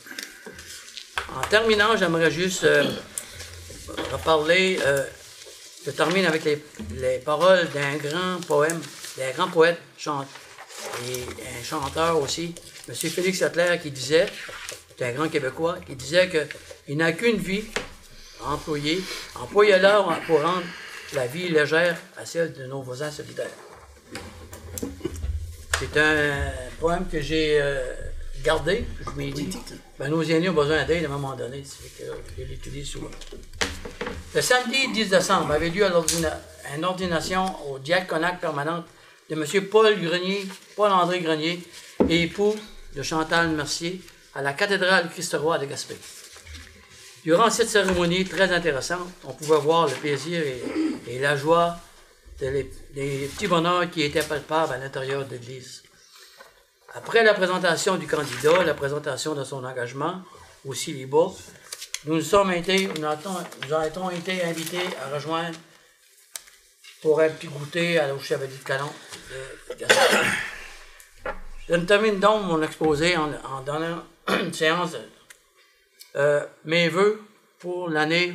[SPEAKER 11] En terminant, j'aimerais juste reparler. Je termine avec les paroles d'un grand poète et un chanteur aussi, M. Félix Leclerc, qui disait, c'est un grand Québécois, qui disait qu'il n'a qu'une vie. Employez-la pour rendre la vie légère à celle de nos voisins solidaires. C'est un poème que j'ai gardé. Je m'ai dit, ben, nos aînés ont besoin d'aide à un moment donné. C'est que je l'utilise souvent. Le samedi 10 décembre avait lieu une ordination au diaconat permanente de M. Paul-André Grenier et époux de Chantal Mercier à la cathédrale Christ-Roi de Gaspé. Durant cette cérémonie très intéressante, on pouvait voir le plaisir et la joie des petits bonheurs qui étaient palpables à l'intérieur de l'Église. Après la présentation du candidat, la présentation de son engagement au célibat, nous avons été invités à rejoindre pour un petit goûter au Chevalier de Calon de Gaspé. Je termine donc mon exposé en donnant une séance mes vœux pour l'année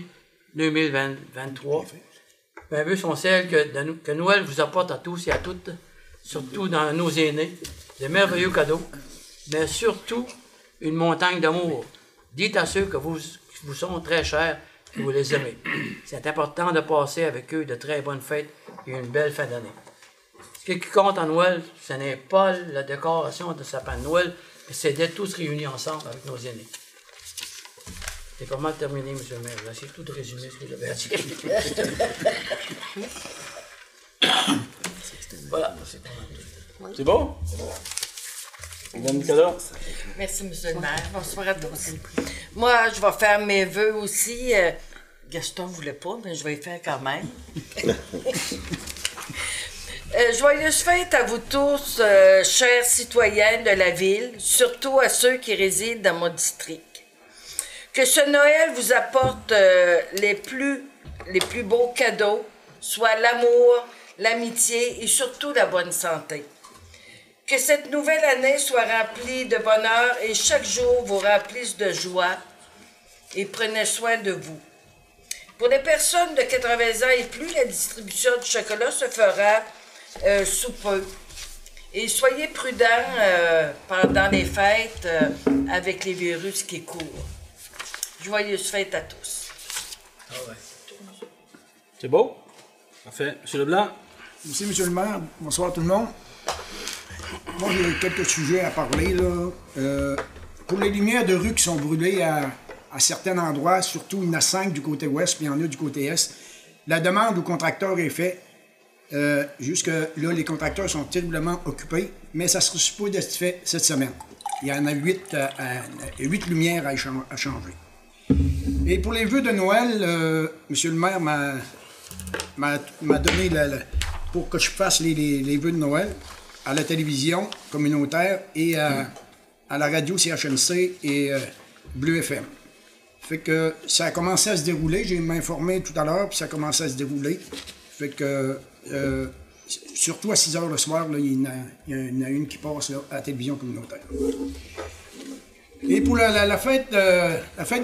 [SPEAKER 11] 2023. Mes vœux sont celles que Noël vous apporte à tous et à toutes, surtout dans nos aînés, de merveilleux cadeaux, mais surtout une montagne d'amour. Dites à ceux qui vous sont très chers que vous les aimez. C'est important de passer avec eux de très bonnes fêtes et une belle fin d'année. Ce qui compte en Noël, ce n'est pas la décoration de sapin de Noël, mais c'est d'être tous réunis ensemble avec nos aînés. C'est pas mal terminé, M. le maire. J'ai essayé tout de résumer ce que j'avais à dire. Voilà.
[SPEAKER 1] C'est bon? Madame Nicolas?
[SPEAKER 8] Merci, M. le maire. Bonsoir à tous. Moi, je vais faire mes vœux aussi. Gaston ne voulait pas, mais je vais les faire quand même. Joyeuses fêtes à vous tous, chers citoyens de la ville, surtout à ceux qui résident dans mon district. Que ce Noël vous apporte les plus beaux cadeaux, soit l'amour, l'amitié et surtout la bonne santé. Que cette nouvelle année soit remplie de bonheur et chaque jour vous remplisse de joie et prenez soin de vous. Pour les personnes de 80 ans et plus, la distribution de chocolat se fera sous peu. Et soyez prudents pendant les fêtes avec les virus qui courent. Joyeuses fêtes à tous.
[SPEAKER 1] Ah ouais. C'est beau? Parfait. Monsieur Leblanc?
[SPEAKER 7] Merci, M. le maire. Bonsoir tout le monde. Moi, j'ai quelques sujets à parler. Là. Pour les lumières de rue qui sont brûlées à certains endroits, surtout il y en a 5 du côté ouest, puis il y en a du côté est, la demande au contracteur est faite. Jusque là, les contracteurs sont terriblement occupés, mais ça sera supposé d'être fait cette semaine. Il y en a 8 lumières à changer. Et pour les vœux de Noël, M. le maire m'a donné pour que je fasse les vœux de Noël à la télévision communautaire et à la radio CHMC et Bleu FM. Fait que ça a commencé à se dérouler. J'ai m'informé tout à l'heure, puis ça a commencé à se dérouler. Fait que, surtout à 6 h le soir, là, il y en a une qui passe là, à la télévision communautaire. Et pour la fête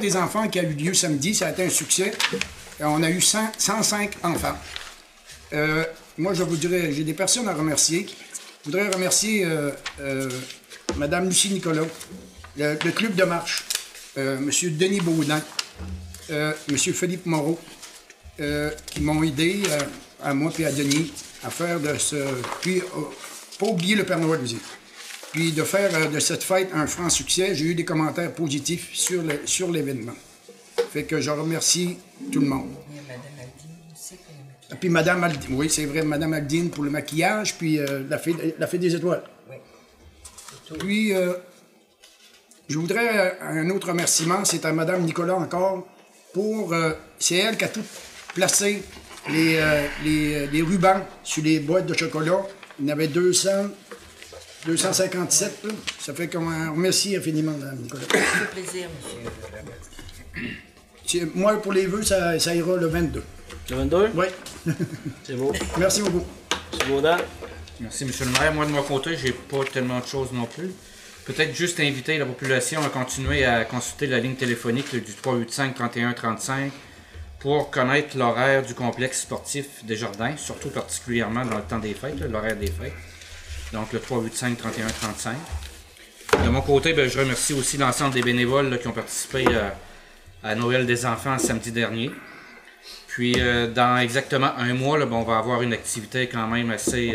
[SPEAKER 7] des enfants qui a eu lieu samedi, ça a été un succès. On a eu 105 enfants. Moi, je vous dirais, j'ai des personnes à remercier. Je voudrais remercier Mme Lucie Nicolas, le club de marche, M. Denis Baudin, M. Philippe Moreau, qui m'ont aidé, à moi et à Denis, à faire de ce... Puis, pas oublier le Père Noël aussi. Puis de faire de cette fête un franc succès. J'ai eu des commentaires positifs sur l'événement. Fait que je remercie tout le monde.
[SPEAKER 8] Il y a Mme Aldine aussi pour le maquillage.
[SPEAKER 7] Puis Mme Aldine, oui, c'est vrai, Mme Aldine pour le maquillage, puis la fée des étoiles.
[SPEAKER 8] Oui.
[SPEAKER 7] Puis, je voudrais un autre remerciement, c'est à Mme Nicolas encore, pour... c'est elle qui a tout placé, les rubans sur les boîtes de chocolat. Il y en avait 257, là. Ça fait qu'on remercie infiniment, Mme Nicolas.
[SPEAKER 8] Ça fait plaisir, monsieur.
[SPEAKER 7] Moi, pour les vœux, ça ira le 22.
[SPEAKER 1] Le 22?
[SPEAKER 7] Oui.
[SPEAKER 1] C'est beau.
[SPEAKER 7] Merci beaucoup.
[SPEAKER 1] C'est beau, Dan?
[SPEAKER 4] Merci, M. le maire. Moi, de mon côté, j'ai pas tellement de choses non plus. Peut-être juste inviter la population à continuer à consulter la ligne téléphonique du 385-3135 pour connaître l'horaire du complexe sportif des Jardins, surtout particulièrement dans le temps des fêtes, l'horaire des fêtes. Donc, le 385-3135. De mon côté, je remercie aussi l'ensemble des bénévoles là, qui ont participé à Noël des enfants samedi dernier. Puis, dans exactement un mois, là, on va avoir une activité quand même assez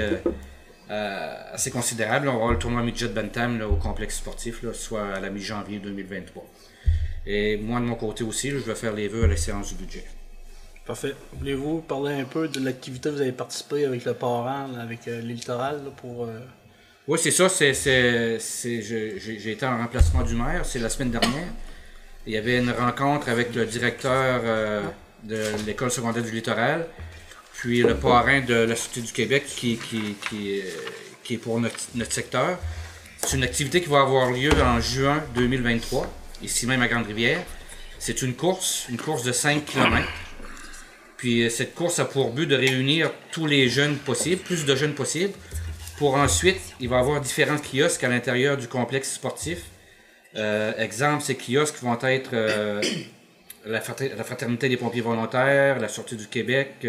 [SPEAKER 4] assez considérable. On va avoir le tournoi midget Bantam là, au complexe sportif, là, soit à la mi-janvier 2023. Et moi, de mon côté aussi, là, je vais faire les vœux à la séance du budget.
[SPEAKER 1] Parfait. Voulez-vous parler un peu de l'activité que vous avez participé avec le parent, là, avec les littorales, là, pour...
[SPEAKER 4] Oui, c'est ça. J'ai été en remplacement du maire. C'est la semaine dernière. Il y avait une rencontre avec le directeur de l'école secondaire du littoral, puis le parrain de la Sûreté du Québec qui est pour notre secteur. C'est une activité qui va avoir lieu en juin 2023, ici même à Grande-Rivière. C'est une course de 5 km. Puis cette course a pour but de réunir tous les jeunes possibles, plus de jeunes possibles, pour ensuite, il va y avoir différents kiosques à l'intérieur du complexe sportif. Exemple, ces kiosques vont être la Fraternité des pompiers volontaires, la Sûreté du Québec,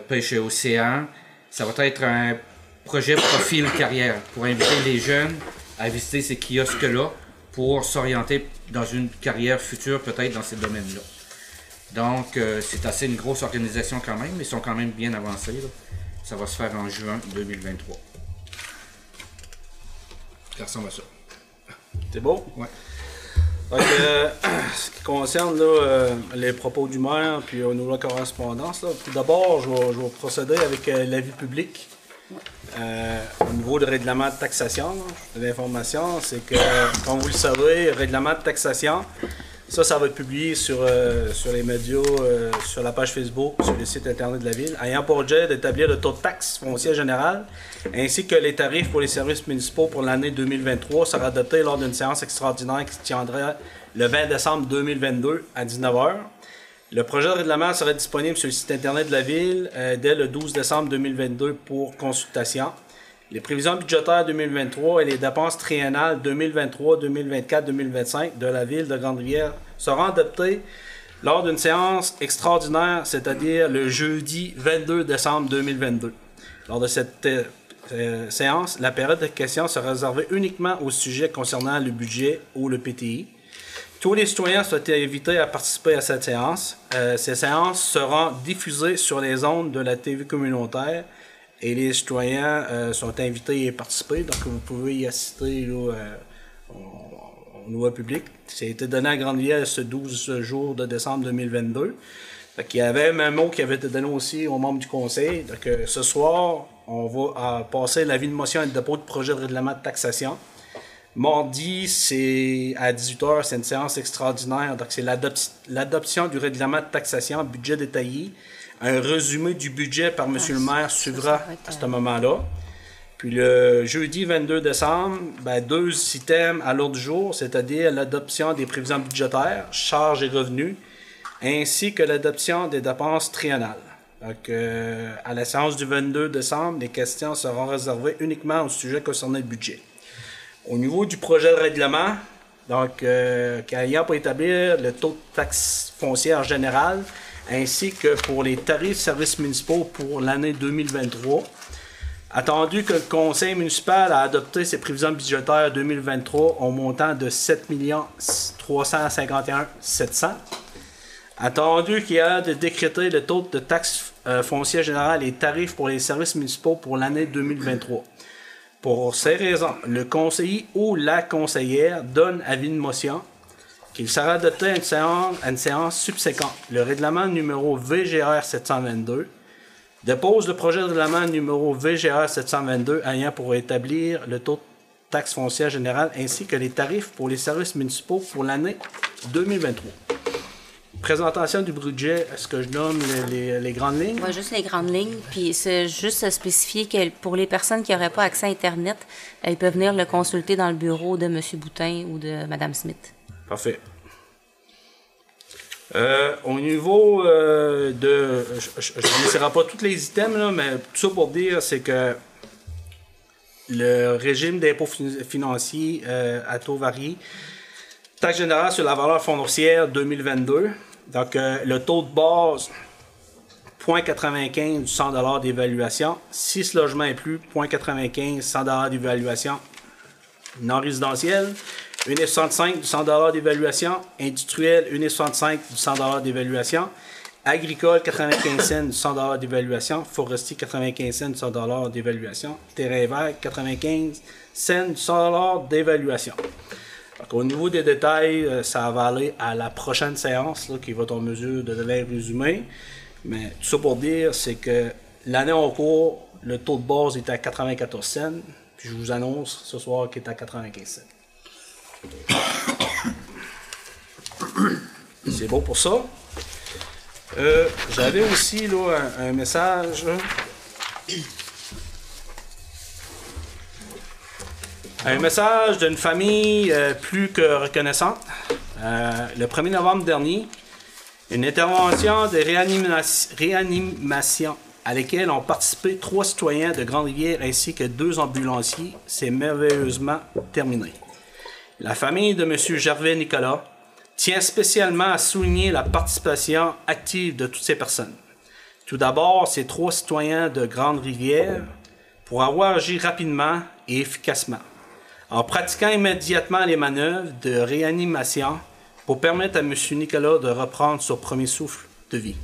[SPEAKER 4] Pêche et Océan. Ça va être un projet profil carrière pour inviter les jeunes à visiter ces kiosques-là pour s'orienter dans une carrière future, peut-être dans ces domaines-là. Donc, c'est assez une grosse organisation quand même, mais ils sont quand même bien avancés, là. Ça va se faire en juin 2023. Ça ressemble à ça.
[SPEAKER 1] C'est beau?
[SPEAKER 4] Ouais.
[SPEAKER 1] Donc, ce qui concerne là, les propos du maire, puis au niveau de la correspondance, là, tout d'abord, je vais procéder avec l'avis public. Au niveau du règlement de taxation, l'information, c'est que, comme vous le savez, le règlement de taxation, ça va être publié sur les médias, sur la page Facebook, sur le site internet de la ville, ayant pour objet d'établir le taux de taxe foncière générale, ainsi que les tarifs pour les services municipaux pour l'année 2023 sera adopté lors d'une séance extraordinaire qui se tiendra le 20 décembre 2022 à 19h. Le projet de règlement sera disponible sur le site internet de la ville dès le 12 décembre 2022 pour consultation. Les prévisions budgétaires 2023 et les dépenses triennales 2023, 2024, 2025 de la ville de Grande-Rivière seront adoptées lors d'une séance extraordinaire, c'est-à-dire le jeudi 22 décembre 2022. Lors de cette séance, la période de questions sera réservée uniquement aux sujets concernant le budget ou le PTI. Tous les citoyens sont invités à participer à cette séance. Ces séances seront diffusées sur les ondes de la TV communautaire et les citoyens sont invités à y participer. Donc, vous pouvez y assister là, au niveau public. Ça a été donné à Grande-Rivière ce 12 jours de décembre 2022. Donc, il y avait un mot qui avait été donné aussi aux membres du conseil. Donc, ce soir, on va passer l'avis de motion et le dépôt de projet de règlement de taxation. Mardi, c'est à 18h, c'est une séance extraordinaire. Donc, c'est l'adoption du règlement de taxation, budget détaillé. Un résumé du budget par M. le maire suivra à ce moment-là. Puis le jeudi 22 décembre, 2 items à l'ordre du jour, c'est-à-dire l'adoption des prévisions budgétaires, charges et revenus, ainsi que l'adoption des dépenses triennales. Donc, à la séance du 22 décembre, les questions seront réservées uniquement au sujet concernant le budget. Au niveau du projet de règlement, donc, ayant pour établir le taux de taxe foncière générale, ainsi que pour les tarifs services municipaux pour l'année 2023. Attendu que le conseil municipal a adopté ses prévisions budgétaires 2023 au montant de 7 351 700. Attendu qu'il y a de décréter le taux de taxe foncière générale et tarifs pour les services municipaux pour l'année 2023. Pour ces raisons, le conseiller ou la conseillère donne avis de motion qu'il sera adopté à une séance subséquente. Le règlement numéro VGR 722 dépose le projet de règlement numéro VGR 722 ayant pour établir le taux de taxe foncière générale ainsi que les tarifs pour les services municipaux pour l'année 2023. Présentation du budget, est-ce que je donne les grandes lignes?
[SPEAKER 2] Oui, juste les grandes lignes. Puis c'est juste spécifier que pour les personnes qui n'auraient pas accès à Internet, ils peuvent venir le consulter dans le bureau de M. Boutin ou de Mme Smith.
[SPEAKER 1] Parfait. Au niveau de... Je ne listerai pas tous les items, là, mais tout ça pour dire, c'est que le régime d'impôt financier à taux varié, taxe générale sur la valeur foncière 2022, donc le taux de base, 0,95 du 100 d'évaluation, 6 logements et plus, 0,95 100 d'évaluation non résidentielle, 1,65 du 100 d'évaluation, industriel, 1,65 du 100 d'évaluation, Agricole, 95 cents, 100 $ d'évaluation. Forestier, 95 cents, 100 $ d'évaluation. Terrain vert, 95 cents, 100 $ d'évaluation. Au niveau des détails, ça va aller à la prochaine séance là, qui va être en mesure de les résumer. Mais tout ça pour dire, c'est que l'année en cours, le taux de base est à 94 cents. Puis je vous annonce ce soir qu'il est à 95 cents. C'est bon pour ça. J'avais aussi là, un message. Un message d'une famille plus que reconnaissante. Le 1er novembre dernier, une intervention de réanimation à laquelle ont participé 3 citoyens de Grande-Rivière ainsi que 2 ambulanciers s'est merveilleusement terminée. La famille de M. Gervais Nicolas tient spécialement à souligner la participation active de toutes ces personnes. Tout d'abord, ces 3 citoyens de Grande-Rivière pour avoir agi rapidement et efficacement, en pratiquant immédiatement les manœuvres de réanimation pour permettre à M. Nicolas de reprendre son premier souffle de vie.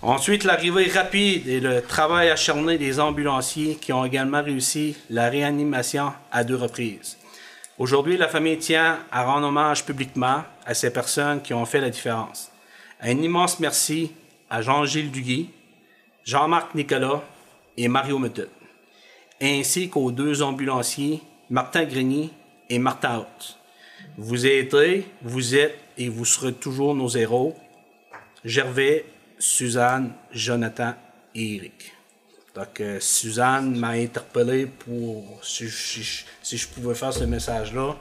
[SPEAKER 1] Ensuite, l'arrivée rapide et le travail acharné des ambulanciers qui ont également réussi la réanimation à 2 reprises. Aujourd'hui, la famille tient à rendre hommage publiquement à ces personnes qui ont fait la différence. Un immense merci à Jean-Gilles Duguay, Jean-Marc Nicolas et Mario Metel, ainsi qu'aux 2 ambulanciers, Martin Grenier et Martin Haute. Vous êtes et vous serez toujours nos héros, Gervais, Suzanne, Jonathan et Eric. Donc, Suzanne m'a interpellé pour si je pouvais faire ce message-là.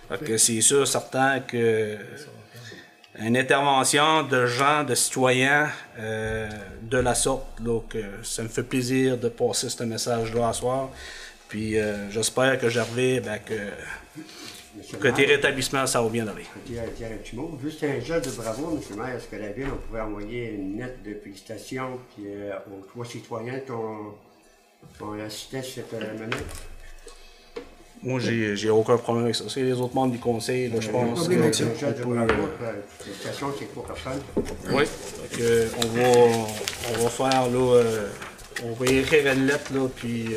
[SPEAKER 1] Donc, c'est sûr, certain que une intervention de gens, de citoyens de la sorte, donc ça me fait plaisir de passer ce message-là ce soir. Puis, j'espère que Gervais, côté rétablissement, ça va bien aller.
[SPEAKER 6] Juste un geste de bravo, M. le maire. Est-ce que la Ville, on pourrait envoyer une lettre de félicitations puis, aux 3 citoyens qui ont assisté à cette manœuvre?
[SPEAKER 1] Moi, j'ai aucun problème avec ça. C'est les autres membres du conseil, là, je pense.
[SPEAKER 6] Un geste de bravo, félicitations, c'est 3 personnes.
[SPEAKER 1] Oui, on va faire, là, on va écrire une lettre, là, puis...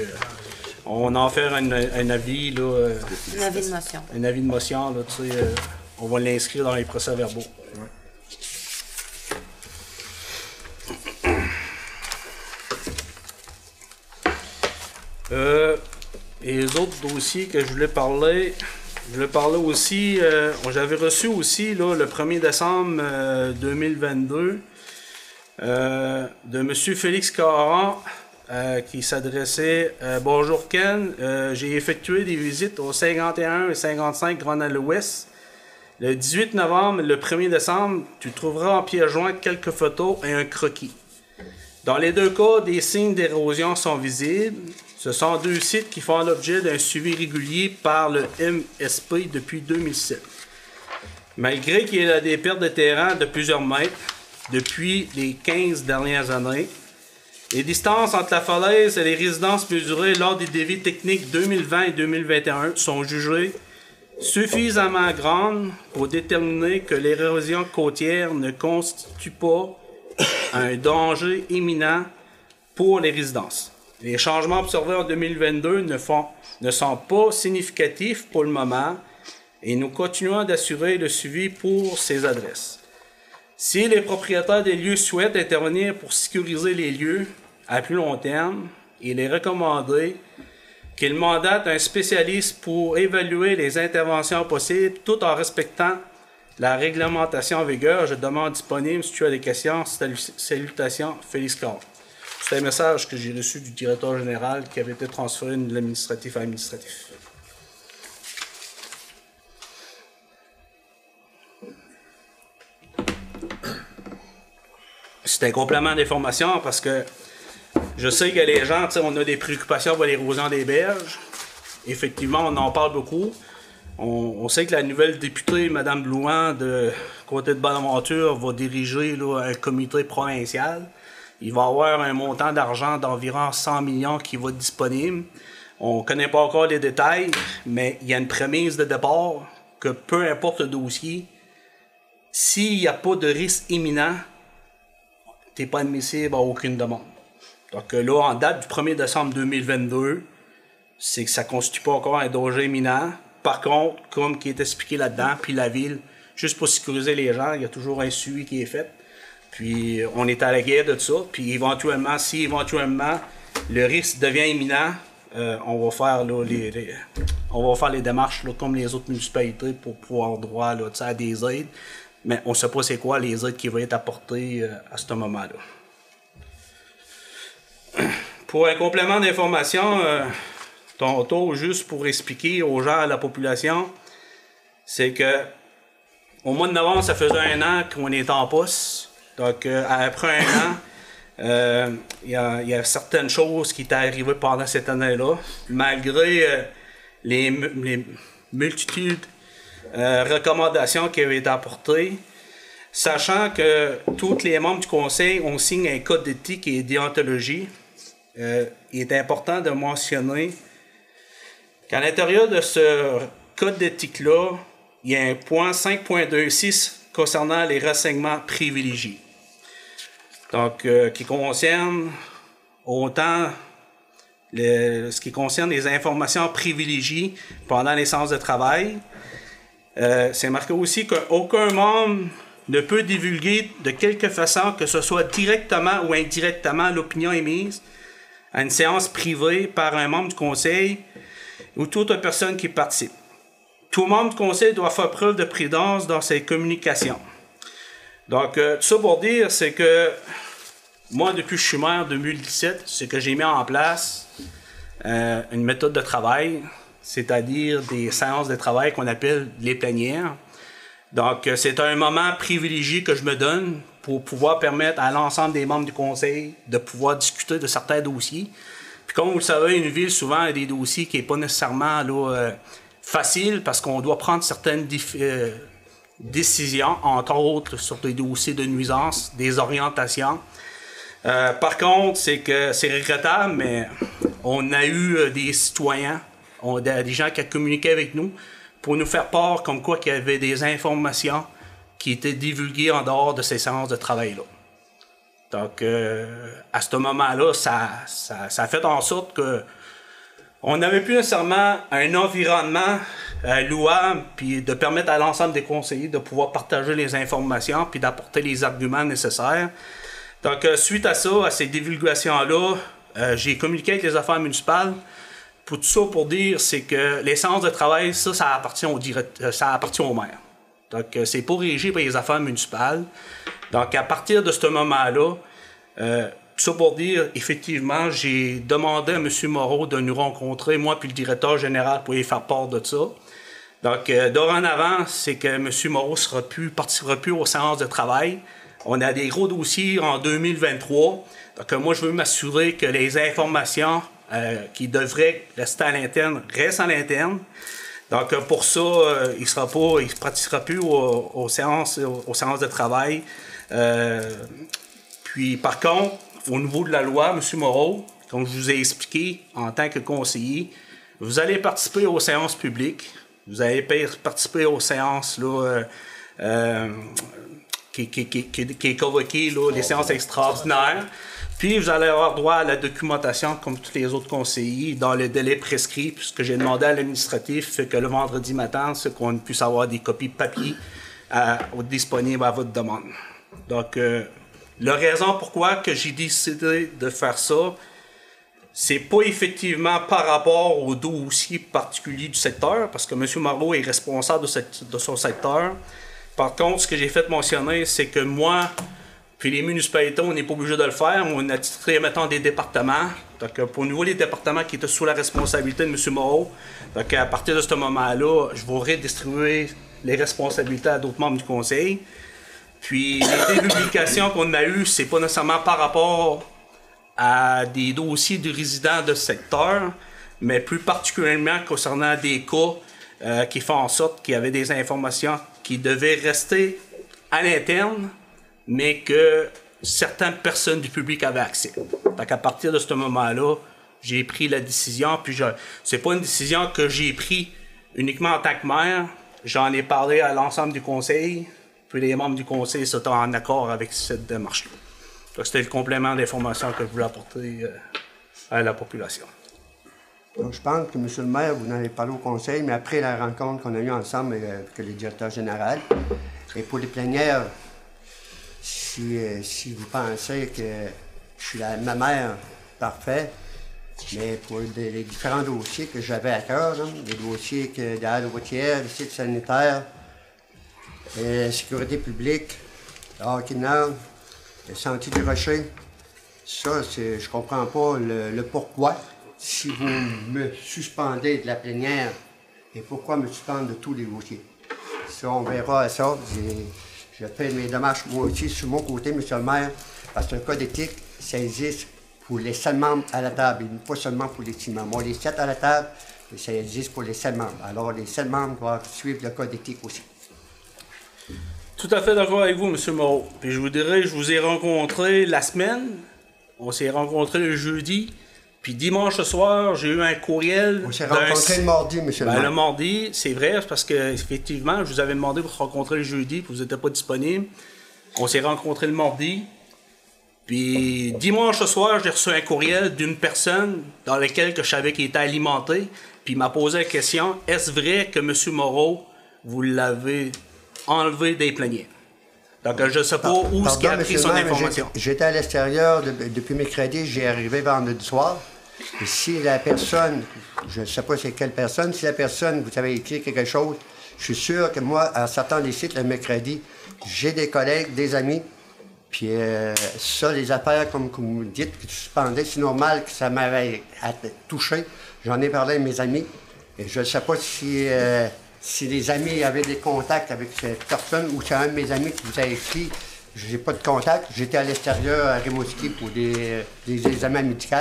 [SPEAKER 1] on va en faire un avis, là.
[SPEAKER 2] Un avis de motion.
[SPEAKER 1] Un avis de motion, là, tu sais. On va l'inscrire dans les procès-verbaux. Ouais. Et les autres dossiers que je voulais parler aussi, j'avais reçu aussi, là, le 1er décembre 2022, de M. Félix Caron, qui s'adressait bonjour Ken, j'ai effectué des visites au 51 et 55 Grand-Ouest. Le 18 novembre et le 1er décembre, tu trouveras en pièce jointe quelques photos et un croquis. Dans les 2 cas, des signes d'érosion sont visibles. Ce sont 2 sites qui font l'objet d'un suivi régulier par le MSP depuis 2007. Malgré qu'il y ait des pertes de terrain de plusieurs mètres depuis les 15 dernières années, les distances entre la falaise et les résidences mesurées lors des dévis techniques 2020 et 2021 sont jugées suffisamment grandes pour déterminer que l'érosion côtière ne constitue pas un danger imminent pour les résidences. Les changements observés en 2022 ne sont pas significatifs pour le moment et nous continuons d'assurer le suivi pour ces adresses. Si les propriétaires des lieux souhaitent intervenir pour sécuriser les lieux à plus long terme, il est recommandé qu'ils mandatent un spécialiste pour évaluer les interventions possibles tout en respectant la réglementation en vigueur. Je demande disponible si tu as des questions. Salutations, Félix Caron. C'est un message que j'ai reçu du directeur général qui avait été transféré de l'administratif à l'administratif. C'est un complément d'information parce que je sais que les gens, on a des préoccupations pour l'érosion des berges. Effectivement, on en parle beaucoup. On sait que la nouvelle députée, Mme Blouin, de côté de Bonaventure, va diriger là, un comité provincial. Il va y avoir un montant d'argent d'environ 100 millions qui va être disponible. On ne connaît pas encore les détails, mais il y a une prémisse de départ que peu importe le dossier, s'il n'y a pas de risque imminent, tu n'es pas admissible à aucune demande. Donc là, en date du 1er décembre 2022, c'est que ça ne constitue pas encore un danger imminent. Par contre, comme qui est expliqué là-dedans, puis la ville, juste pour sécuriser les gens, il y a toujours un suivi qui est fait. Puis on est à la guerre de ça. Puis éventuellement, si éventuellement le risque devient imminent, on va faire là, les démarches là, comme les autres municipalités pour pouvoir droit là, à des aides. Mais on ne sait pas c'est quoi les aides qui vont être apportées à ce moment-là. Pour un complément d'information, tantôt, juste pour expliquer aux gens, à la population, c'est que au mois de novembre, ça faisait 1 an qu'on était en poste. Donc, après 1 an, il y a certaines choses qui étaient arrivées pendant cette année-là, malgré les multitudes de recommandations qui avaient été apportées, sachant que tous les membres du conseil ont signé un code d'éthique et de déontologie. Il est important de mentionner qu'à l'intérieur de ce code d'éthique-là, il y a un point 5.26 concernant les renseignements privilégiés. Donc, qui concerne autant ce qui concerne les informations privilégiées pendant les séances de travail. C'est marqué aussi qu'aucun membre ne peut divulguer de quelque façon que ce soit directement ou indirectement l'opinion émise à une séance privée par un membre du conseil ou toute autre personne qui participe. Tout membre du conseil doit faire preuve de prudence dans ses communications. Donc, tout ça pour dire, c'est que moi, depuis que je suis maire en 2017, c'est que j'ai mis en place une méthode de travail, c'est-à-dire des séances de travail qu'on appelle les plénières. Donc, c'est un moment privilégié que je me donne pour pouvoir permettre à l'ensemble des membres du conseil de pouvoir discuter de certains dossiers. Puis comme vous le savez, une ville, souvent, a des dossiers qui n'est pas nécessairement là, facile parce qu'on doit prendre certaines décisions, entre autres sur des dossiers de nuisance, des orientations. Par contre, c'est que c'est regrettable, mais on a eu des citoyens, des gens qui ont communiqué avec nous pour nous faire part comme quoi qu'il y avait des informations qui étaient divulguées en dehors de ces séances de travail-là. Donc, à ce moment-là, ça a fait en sorte que on n'avait plus nécessairement un environnement louable, puis de permettre à l'ensemble des conseillers de pouvoir partager les informations, puis d'apporter les arguments nécessaires. Donc, suite à ça, à ces divulgations-là, j'ai communiqué avec les affaires municipales. Pour tout ça, pour dire, c'est que les séances de travail, ça appartient au maire. Donc, c'est pas régi par les affaires municipales. Donc, à partir de ce moment-là, tout ça pour dire, effectivement, j'ai demandé à M. Moreau de nous rencontrer, moi puis le directeur général, pour y faire part de ça. Donc, dorénavant, c'est que M. Moreau participera plus aux séances de travail. On a des gros dossiers en 2023. Donc, moi, je veux m'assurer que les informations qui devraient rester à l'interne restent à l'interne. Donc, pour ça, il ne pratiquera plus aux séances de travail. Puis, par contre, au niveau de la loi, M. Moreau, comme je vous ai expliqué en tant que conseiller, vous allez participer aux séances publiques. Vous allez participer aux séances là, qui est convoqué, là, les séances extraordinaires. Puis, vous allez avoir droit à la documentation, comme tous les autres conseillers, dans le délai prescrit, puisque j'ai demandé à l'administratif que le vendredi matin, c'est qu'on puisse avoir des copies de papier disponibles à votre demande. Donc, la raison pourquoi que j'ai décidé de faire ça, c'est pas effectivement par rapport au dossier particulier du secteur, parce que M. Moreau est responsable de son secteur. Par contre, ce que j'ai fait mentionner, c'est que moi, puis les municipalités, on n'est pas obligé de le faire. On a titré, mettons, des départements. Donc, pour nous, les départements qui étaient sous la responsabilité de M. Moreau. Donc, à partir de ce moment-là, je vais redistribuer les responsabilités à d'autres membres du conseil. Puis, les divulgations qu'on a eues, c'est pas nécessairement par rapport à des dossiers de résidents de secteur, mais plus particulièrement concernant des cas qui font en sorte qu'il y avait des informations qui devaient rester à l'interne, mais que certaines personnes du public avaient accès. Donc, à partir de ce moment-là, j'ai pris la décision, puis c'est pas une décision que j'ai prise uniquement en tant que maire, j'en ai parlé à l'ensemble du conseil, puis les membres du conseil sont en accord avec cette démarche-là. Donc, c'était le complément d'information que je voulais apporter à la population.
[SPEAKER 6] Donc, je pense que, M. le maire, vous en avez parlé au conseil, mais après la rencontre qu'on a eue ensemble avec le directeur général, et pour les plénières, si vous pensez que je suis ma mère, parfait, mais pour les différents dossiers que j'avais à cœur, là, les dossiers de l'aide routière, les sites sanitaires, sécurité publique, le hockey-nord, le sentier du rocher, ça, je comprends pas le pourquoi. Si vous me suspendez de la plénière, et pourquoi me suspendre de tous les dossiers? Ça, on verra ça. Je fais mes démarches, moi aussi, sur mon côté, M. le maire, parce que le code d'éthique, ça existe pour les 7 membres à la table, et pas seulement pour les 6 membres. On les 7 à la table, et ça existe pour les 7 membres. Alors, les 7 membres doivent suivre le code d'éthique aussi.
[SPEAKER 1] Tout à fait d'accord avec vous, M. Moreau. Puis je vous dirais, je vous ai rencontré la semaine, on s'est rencontré le jeudi, puis dimanche soir, j'ai eu un courriel.
[SPEAKER 6] On s'est rencontré le mardi, M. le maire.
[SPEAKER 1] Le mardi, c'est vrai, parce qu'effectivement, je vous avais demandé de vous rencontrer le jeudi, puis vous n'étiez pas disponible. On s'est rencontré le mardi. Puis dimanche soir, j'ai reçu un courriel d'une personne dans laquelle je savais qu'il était alimenté, puis il m'a posé la question, est-ce vrai que M. Moreau, vous l'avez enlevé des plénières? Donc je ne sais pas où est-ce qu'il a pris son information.
[SPEAKER 6] J'étais à l'extérieur depuis mercredi, j'ai arrivé vendredi soir. Et si la personne, je ne sais pas c'est quelle personne, si la personne, vous avez écrit quelque chose, je suis sûr que moi, en sortant des sites le mercredi, j'ai des collègues, des amis, puis ça, les affaires, comme vous dites, que tu suspendais, c'est normal que ça m'avait touché. J'en ai parlé à mes amis, et je ne sais pas si les amis avaient des contacts avec cette personne, ou c'est un de mes amis qui vous a écrit, j'ai pas de contact, j'étais à l'extérieur à Rimouski pour des examens médicaux.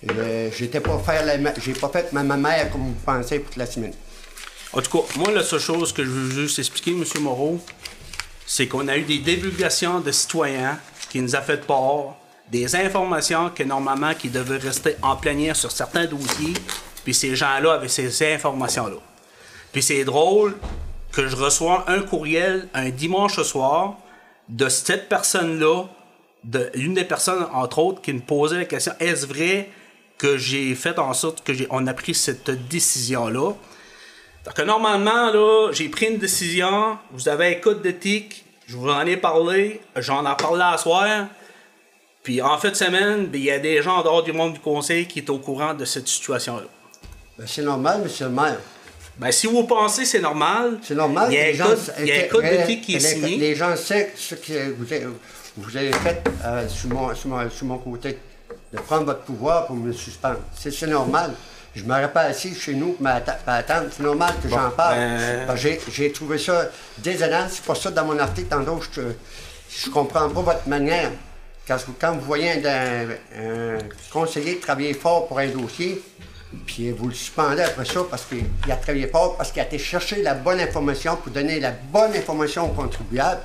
[SPEAKER 6] J'ai pas fait ma mère comme vous pensez toute la semaine.
[SPEAKER 1] En tout cas, moi, la seule chose que je veux juste expliquer, M. Moreau, c'est qu'on a eu des divulgations de citoyens qui nous a fait part des informations que normalement qui devaient rester en plénière sur certains dossiers, puis ces gens-là avaient ces informations-là. Puis c'est drôle que je reçois un courriel un dimanche soir de cette personne-là, une des personnes, entre autres, qui me posait la question, est-ce vrai que j'ai fait en sorte qu'on a pris cette décision-là? Donc normalement, là, j'ai pris une décision, vous avez un code d'éthique, je vous en ai parlé, j'en ai parlé à soir, puis en fin de semaine, il y a des gens en dehors du monde du conseil qui sont au courant de cette situation-là.
[SPEAKER 6] Ben, c'est normal, M. le maire.
[SPEAKER 1] Ben, si vous pensez c'est normal,
[SPEAKER 6] c'est normal.
[SPEAKER 1] Il y a un code d'éthique qui est signé.
[SPEAKER 6] Les gens savent ce que vous avez fait sur mon côté, de prendre votre pouvoir pour me suspendre. C'est normal. Je ne m'aurais pas assis chez nous pour attendre. C'est normal que j'en parle. J'ai trouvé ça désolant. C'est pour ça, dans mon article, tantôt, je ne comprends pas votre manière. Quand vous voyez un conseiller travailler fort pour un dossier, puis vous le suspendez après ça parce qu'il a travaillé fort, parce qu'il a été chercher la bonne information pour donner la bonne information aux contribuables.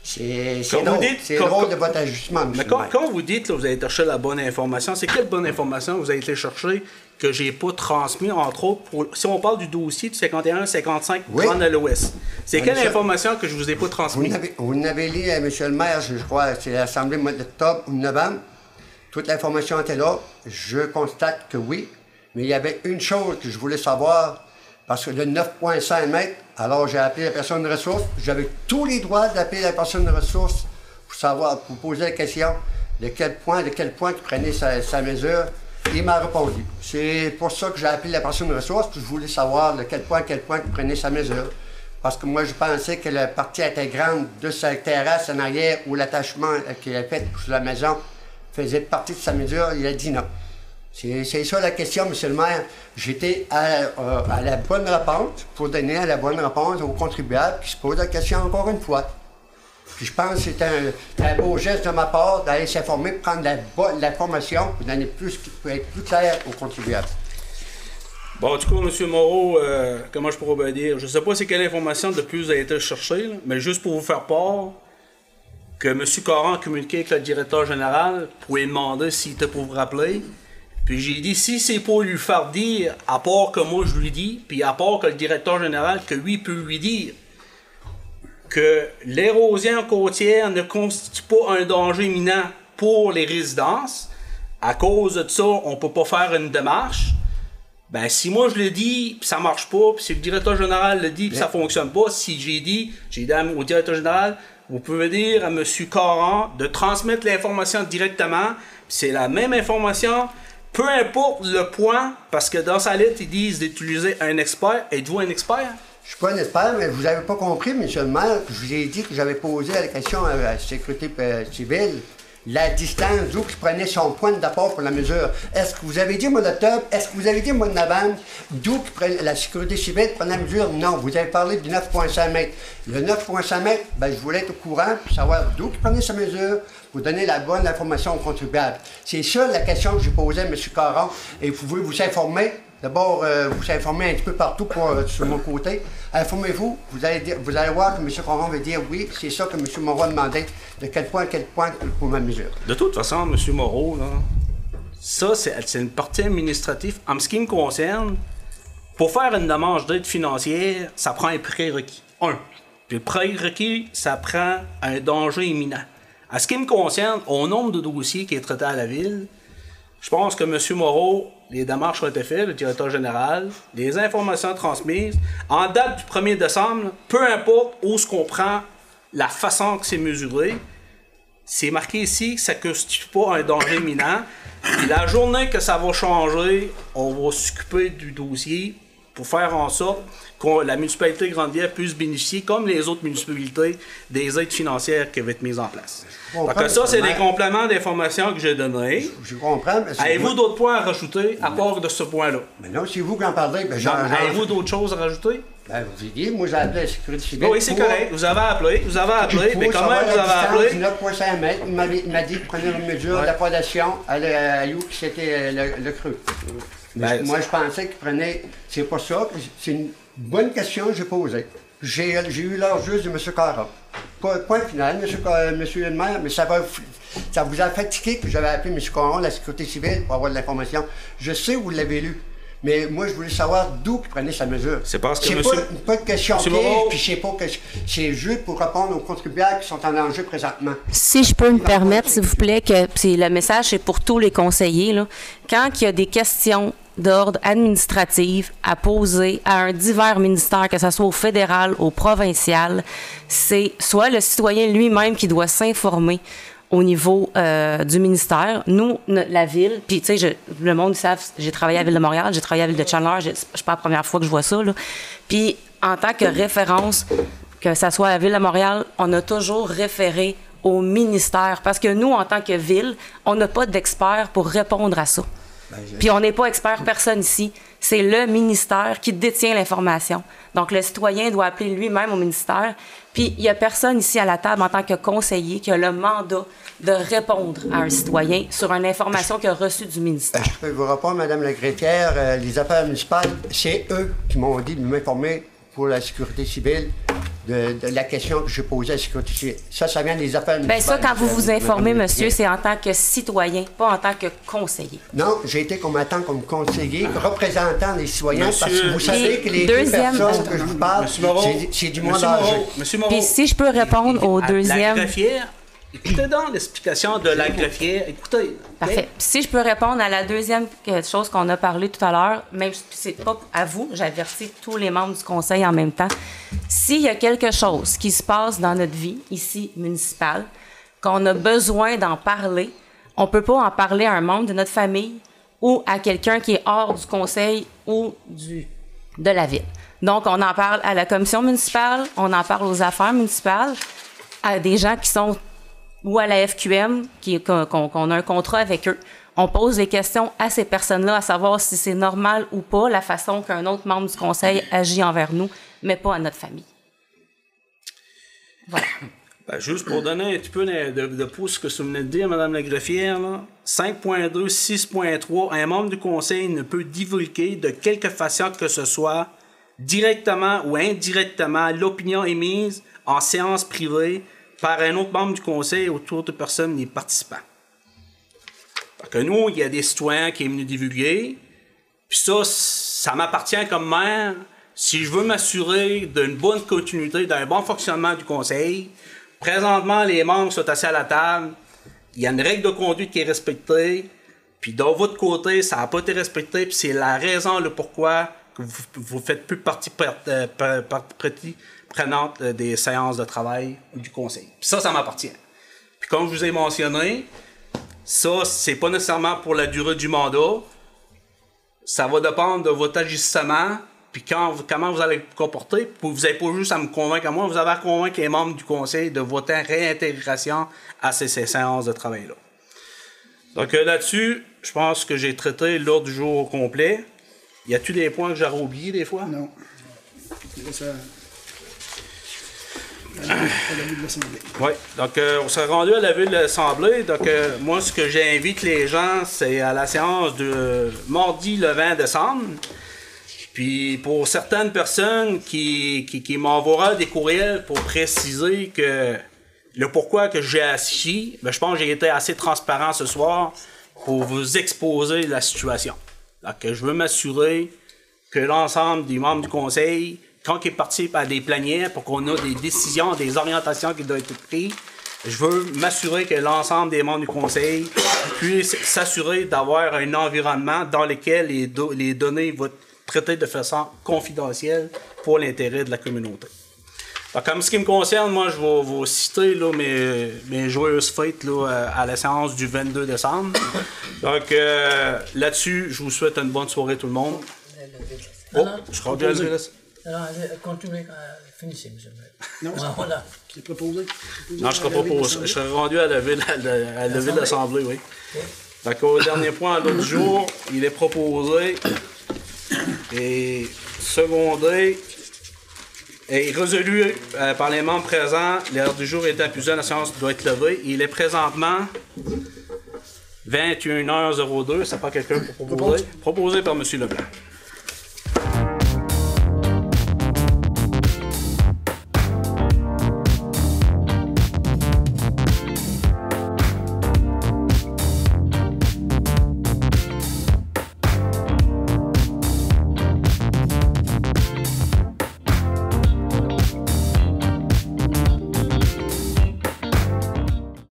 [SPEAKER 6] C'est drôle de votre ajustement, M.
[SPEAKER 1] Quand vous dites que vous avez cherché la bonne information, c'est quelle bonne information vous avez été chercher que j'ai pas transmis, entre autres, si on parle du dossier du 51-55 Grande à l'Ouest. C'est quelle information que je vous ai pas transmise?
[SPEAKER 6] Vous n'avez lu, M. le maire, je crois, c'est l'Assemblée mois d'octobre ou novembre. Toute l'information était là. Je constate que oui. Mais il y avait une chose que je voulais savoir, parce que le 9,5 mètres, alors j'ai appelé la personne de ressources. J'avais tous les droits d'appeler la personne de ressources pour poser la question de quel point il prenait sa mesure. Il m'a répondu. C'est pour ça que j'ai appelé la personne de ressources, parce que je voulais savoir de quel point il prenait sa mesure. Parce que moi, je pensais que la partie intégrante de sa terrasse en arrière, ou l'attachement qu'il a fait sur la maison, faisait partie de sa mesure. Il a dit non. C'est ça la question, M. le maire. J'étais à la bonne réponse pour donner la bonne réponse aux contribuables qui se posent la question encore une fois. Puis je pense que c'est un beau geste de ma part d'aller s'informer, prendre l'information pour donner pour être plus clair aux contribuables.
[SPEAKER 1] Bon, en tout cas, M. Moreau, comment je pourrais dire? Je ne sais pas c'est quelle information de plus a été cherchée, là, mais juste pour vous faire part que M. Caron a communiqué avec le directeur général pour lui demander s'il était pour vous rappeler. Puis j'ai dit, si c'est pour lui faire dire, à part que moi je lui dis, puis à part que le directeur général, que lui peut lui dire, que l'érosion côtière ne constitue pas un danger imminent pour les résidences. À cause de ça, on ne peut pas faire une démarche. Ben, si moi je le dis, puis ça marche pas, puis si le directeur général le dit, puis ça fonctionne pas, si j'ai dit au directeur général, vous pouvez dire à M. Caron de transmettre l'information directement, puis c'est la même information, peu importe le point, parce que dans sa lettre, ils disent d'utiliser un expert. Êtes-vous un expert?
[SPEAKER 6] Je suis pas un expert, mais vous n'avez pas compris, M. le maire, que je vous ai dit que j'avais posé la question à la sécurité civile, la distance d'où je prenais son point d'apport pour la mesure. Est-ce que vous avez dit au mois d'octobre? Est-ce que vous avez dit au mois de novembre d'où la sécurité civile prenait la mesure? Non, vous avez parlé du 9,5 mètres. Le 9,5 mètres, ben, je voulais être au courant pour savoir d'où il prenait sa mesure, pour donner la bonne information aux contribuables. C'est ça la question que j'ai posée à M. Caron, et vous pouvez vous informer. D'abord, vous informer un petit peu partout sur mon côté. Informez-vous, vous allez voir que M. Caron va dire oui, c'est ça que M. Moreau a demandé, de quel point à quel point pour ma mesure.
[SPEAKER 1] De toute façon, M. Moreau, là, ça, c'est une partie administrative. En ce qui me concerne, pour faire une demande d'aide financière, ça prend un prérequis. Puis le prérequis, ça prend un danger imminent. En ce qui me concerne, au nombre de dossiers qui est traité à la ville, je pense que M. Moreau, les démarches ont été faites, le directeur général, les informations transmises. En date du 1er décembre, peu importe où se comprend la façon que c'est mesuré, c'est marqué ici que ça ne constitue pas un danger imminent. Et la journée que ça va changer, on va s'occuper du dossier pour faire en sorte que la municipalité de Grande-Bière puisse bénéficier, comme les autres municipalités, des aides financières qui vont être mises en place. Donc ça, c'est les compléments d'informations que j'ai donnés.
[SPEAKER 6] Je comprends.
[SPEAKER 1] Avez-vous d'autres points à rajouter à part de ce point-là?
[SPEAKER 6] Mais non, c'est vous qui en parlez. Ben,
[SPEAKER 1] avez-vous d'autres choses à rajouter?
[SPEAKER 6] Ben, vous avez dit, moi j'ai appelé la sécurité civile.
[SPEAKER 1] Oui, c'est correct. Vous avez appelé, mais comment vous avez appelé?
[SPEAKER 6] 9,5 mètres. Il m'a dit qu'il prenait une mesure d'apprédation à où c'était le creux. Ben, moi, je pensais qu'il prenait. C'est pas ça. C'est une bonne question que j'ai posée. J'ai eu l'heure juste de M. Caron. Point final, monsieur le maire, mais ça vous a fatigué que j'avais appelé M. Caron, la sécurité civile, pour avoir de l'information. Je sais où vous l'avez lu. Mais moi, je voulais savoir d'où il prenait sa mesure.
[SPEAKER 1] C'est parce que
[SPEAKER 6] c'est pas une question piège, puis je sais pas que c'est juste pour répondre aux contribuables qui sont en danger présentement.
[SPEAKER 2] Si je peux me permettre, s'il vous plaît, que le message c'est pour tous les conseillers. Là. Quand il y a des questions d'ordre administratif à poser à un divers ministère, que ce soit au fédéral, au provincial, c'est soit le citoyen lui-même qui doit s'informer au niveau du ministère. Nous, la ville, puis tu sais, le monde, ils savent, j'ai travaillé à la Ville de Montréal, j'ai travaillé à la Ville de Chandler, c'est pas la première fois que je vois ça, là. Puis en tant que référence, que ça soit à la Ville de Montréal, on a toujours référé au ministère, parce que nous, en tant que ville, on n'a pas d'experts pour répondre à ça. Puis on n'est pas expert personne ici. C'est le ministère qui détient l'information. Donc le citoyen doit appeler lui-même au ministère. Puis il n'y a personne ici à la table en tant que conseiller qui a le mandat de répondre à un citoyen sur une information qu'il a reçue du ministère.
[SPEAKER 6] Je peux vous répondre, Mme la greffière, les affaires municipales, c'est eux qui m'ont dit de m'informer pour la sécurité civile de la question que j'ai posée à la sécurité civile. Ça vient des affaires municipales.
[SPEAKER 2] Bien ça, quand vous vous informez, monsieur, c'est en tant que citoyen, pas en tant que conseiller.
[SPEAKER 6] Non, j'ai été combattant comme conseiller, représentant des citoyens, monsieur, parce que vous savez que les deux personnes que je vous parle, c'est du monde âgé.
[SPEAKER 2] Puis si je peux répondre au deuxième...
[SPEAKER 1] La greffière, écoutez donc l'explication de la greffière. Écoutez.
[SPEAKER 2] Parfait. Si je peux répondre à la deuxième chose qu'on a parlé tout à l'heure, même si c'est pas à vous, j'avertis tous les membres du conseil en même temps. S'il y a quelque chose qui se passe dans notre vie, ici, municipale, qu'on a besoin d'en parler, on peut pas en parler à un membre de notre famille ou à quelqu'un qui est hors du conseil ou de la ville. Donc, on en parle à la commission municipale, on en parle aux affaires municipales, à des gens qui sont ou à la FQM, qu'on a un contrat avec eux. On pose des questions à ces personnes-là, à savoir si c'est normal ou pas la façon qu'un autre membre du conseil agit envers nous, mais pas à notre famille. Voilà.
[SPEAKER 1] Ben, juste pour donner un petit peu de pouce ce que vous venez de dire, Mme la greffière, 5.2, 6.3, un membre du conseil ne peut divulguer de quelque façon que ce soit, directement ou indirectement, l'opinion émise en séance privée par un autre membre du conseil autour de personnes les participants. Parce que nous, il y a des citoyens qui sont venus divulguer, puis ça m'appartient comme maire. si je veux m'assurer d'une bonne continuité, d'un bon fonctionnement du conseil, présentement, les membres sont assis à la table, il y a une règle de conduite qui est respectée, puis de votre côté, ça n'a pas été respecté, puis c'est la raison le pourquoi que vous ne faites plus partie prenante des séances de travail du conseil. Puis ça m'appartient. Puis comme je vous ai mentionné, ça, c'est pas nécessairement pour la durée du mandat. Ça va dépendre de votre agissement, puis comment vous allez vous comporter. Puis vous n'avez pas juste à me convaincre à moi, vous avez à convaincre les membres du conseil de votre réintégration à ces séances de travail-là. Donc là-dessus, je pense que j'ai traité l'ordre du jour au complet. Y a-t-il des points que j'aurais oubliés des fois?
[SPEAKER 7] Non.
[SPEAKER 1] Oui, donc on s'est rendu à la ville de l'Assemblée. Donc moi, ce que j'invite les gens, c'est à la séance de mardi le 20 décembre. Puis pour certaines personnes qui m'envoient des courriels pour préciser que le pourquoi que j'ai assis, ben, je pense que j'ai été assez transparent ce soir pour vous exposer la situation. Donc je veux m'assurer que l'ensemble des membres du conseil, quand ils participent à des plénières pour qu'on ait des décisions, des orientations qui doivent être prises, je veux m'assurer que l'ensemble des membres du conseil puissent s'assurer d'avoir un environnement dans lequel les données vont être traitées de façon confidentielle pour l'intérêt de la communauté. Donc, comme ce qui me concerne, moi, je vais vous citer là, mes joyeuses fêtes là, à la séance du 22 décembre. Donc, là-dessus, je vous souhaite une bonne soirée tout le monde. Oh, je suis rendu à la
[SPEAKER 11] Alors, continuez, finissez, monsieur.
[SPEAKER 7] Non,
[SPEAKER 11] voilà.
[SPEAKER 7] C'est proposé.
[SPEAKER 1] Non, je serai rendu à la ville d'Assemblée, oui. Donc, au dernier point, l'autre jour, il est proposé et secondé et résolu par les membres présents. L'heure du jour étant plus la séance doit être levée. Il est présentement 21h02. C'est pas quelqu'un pour proposer. Proposé par M. Leblanc.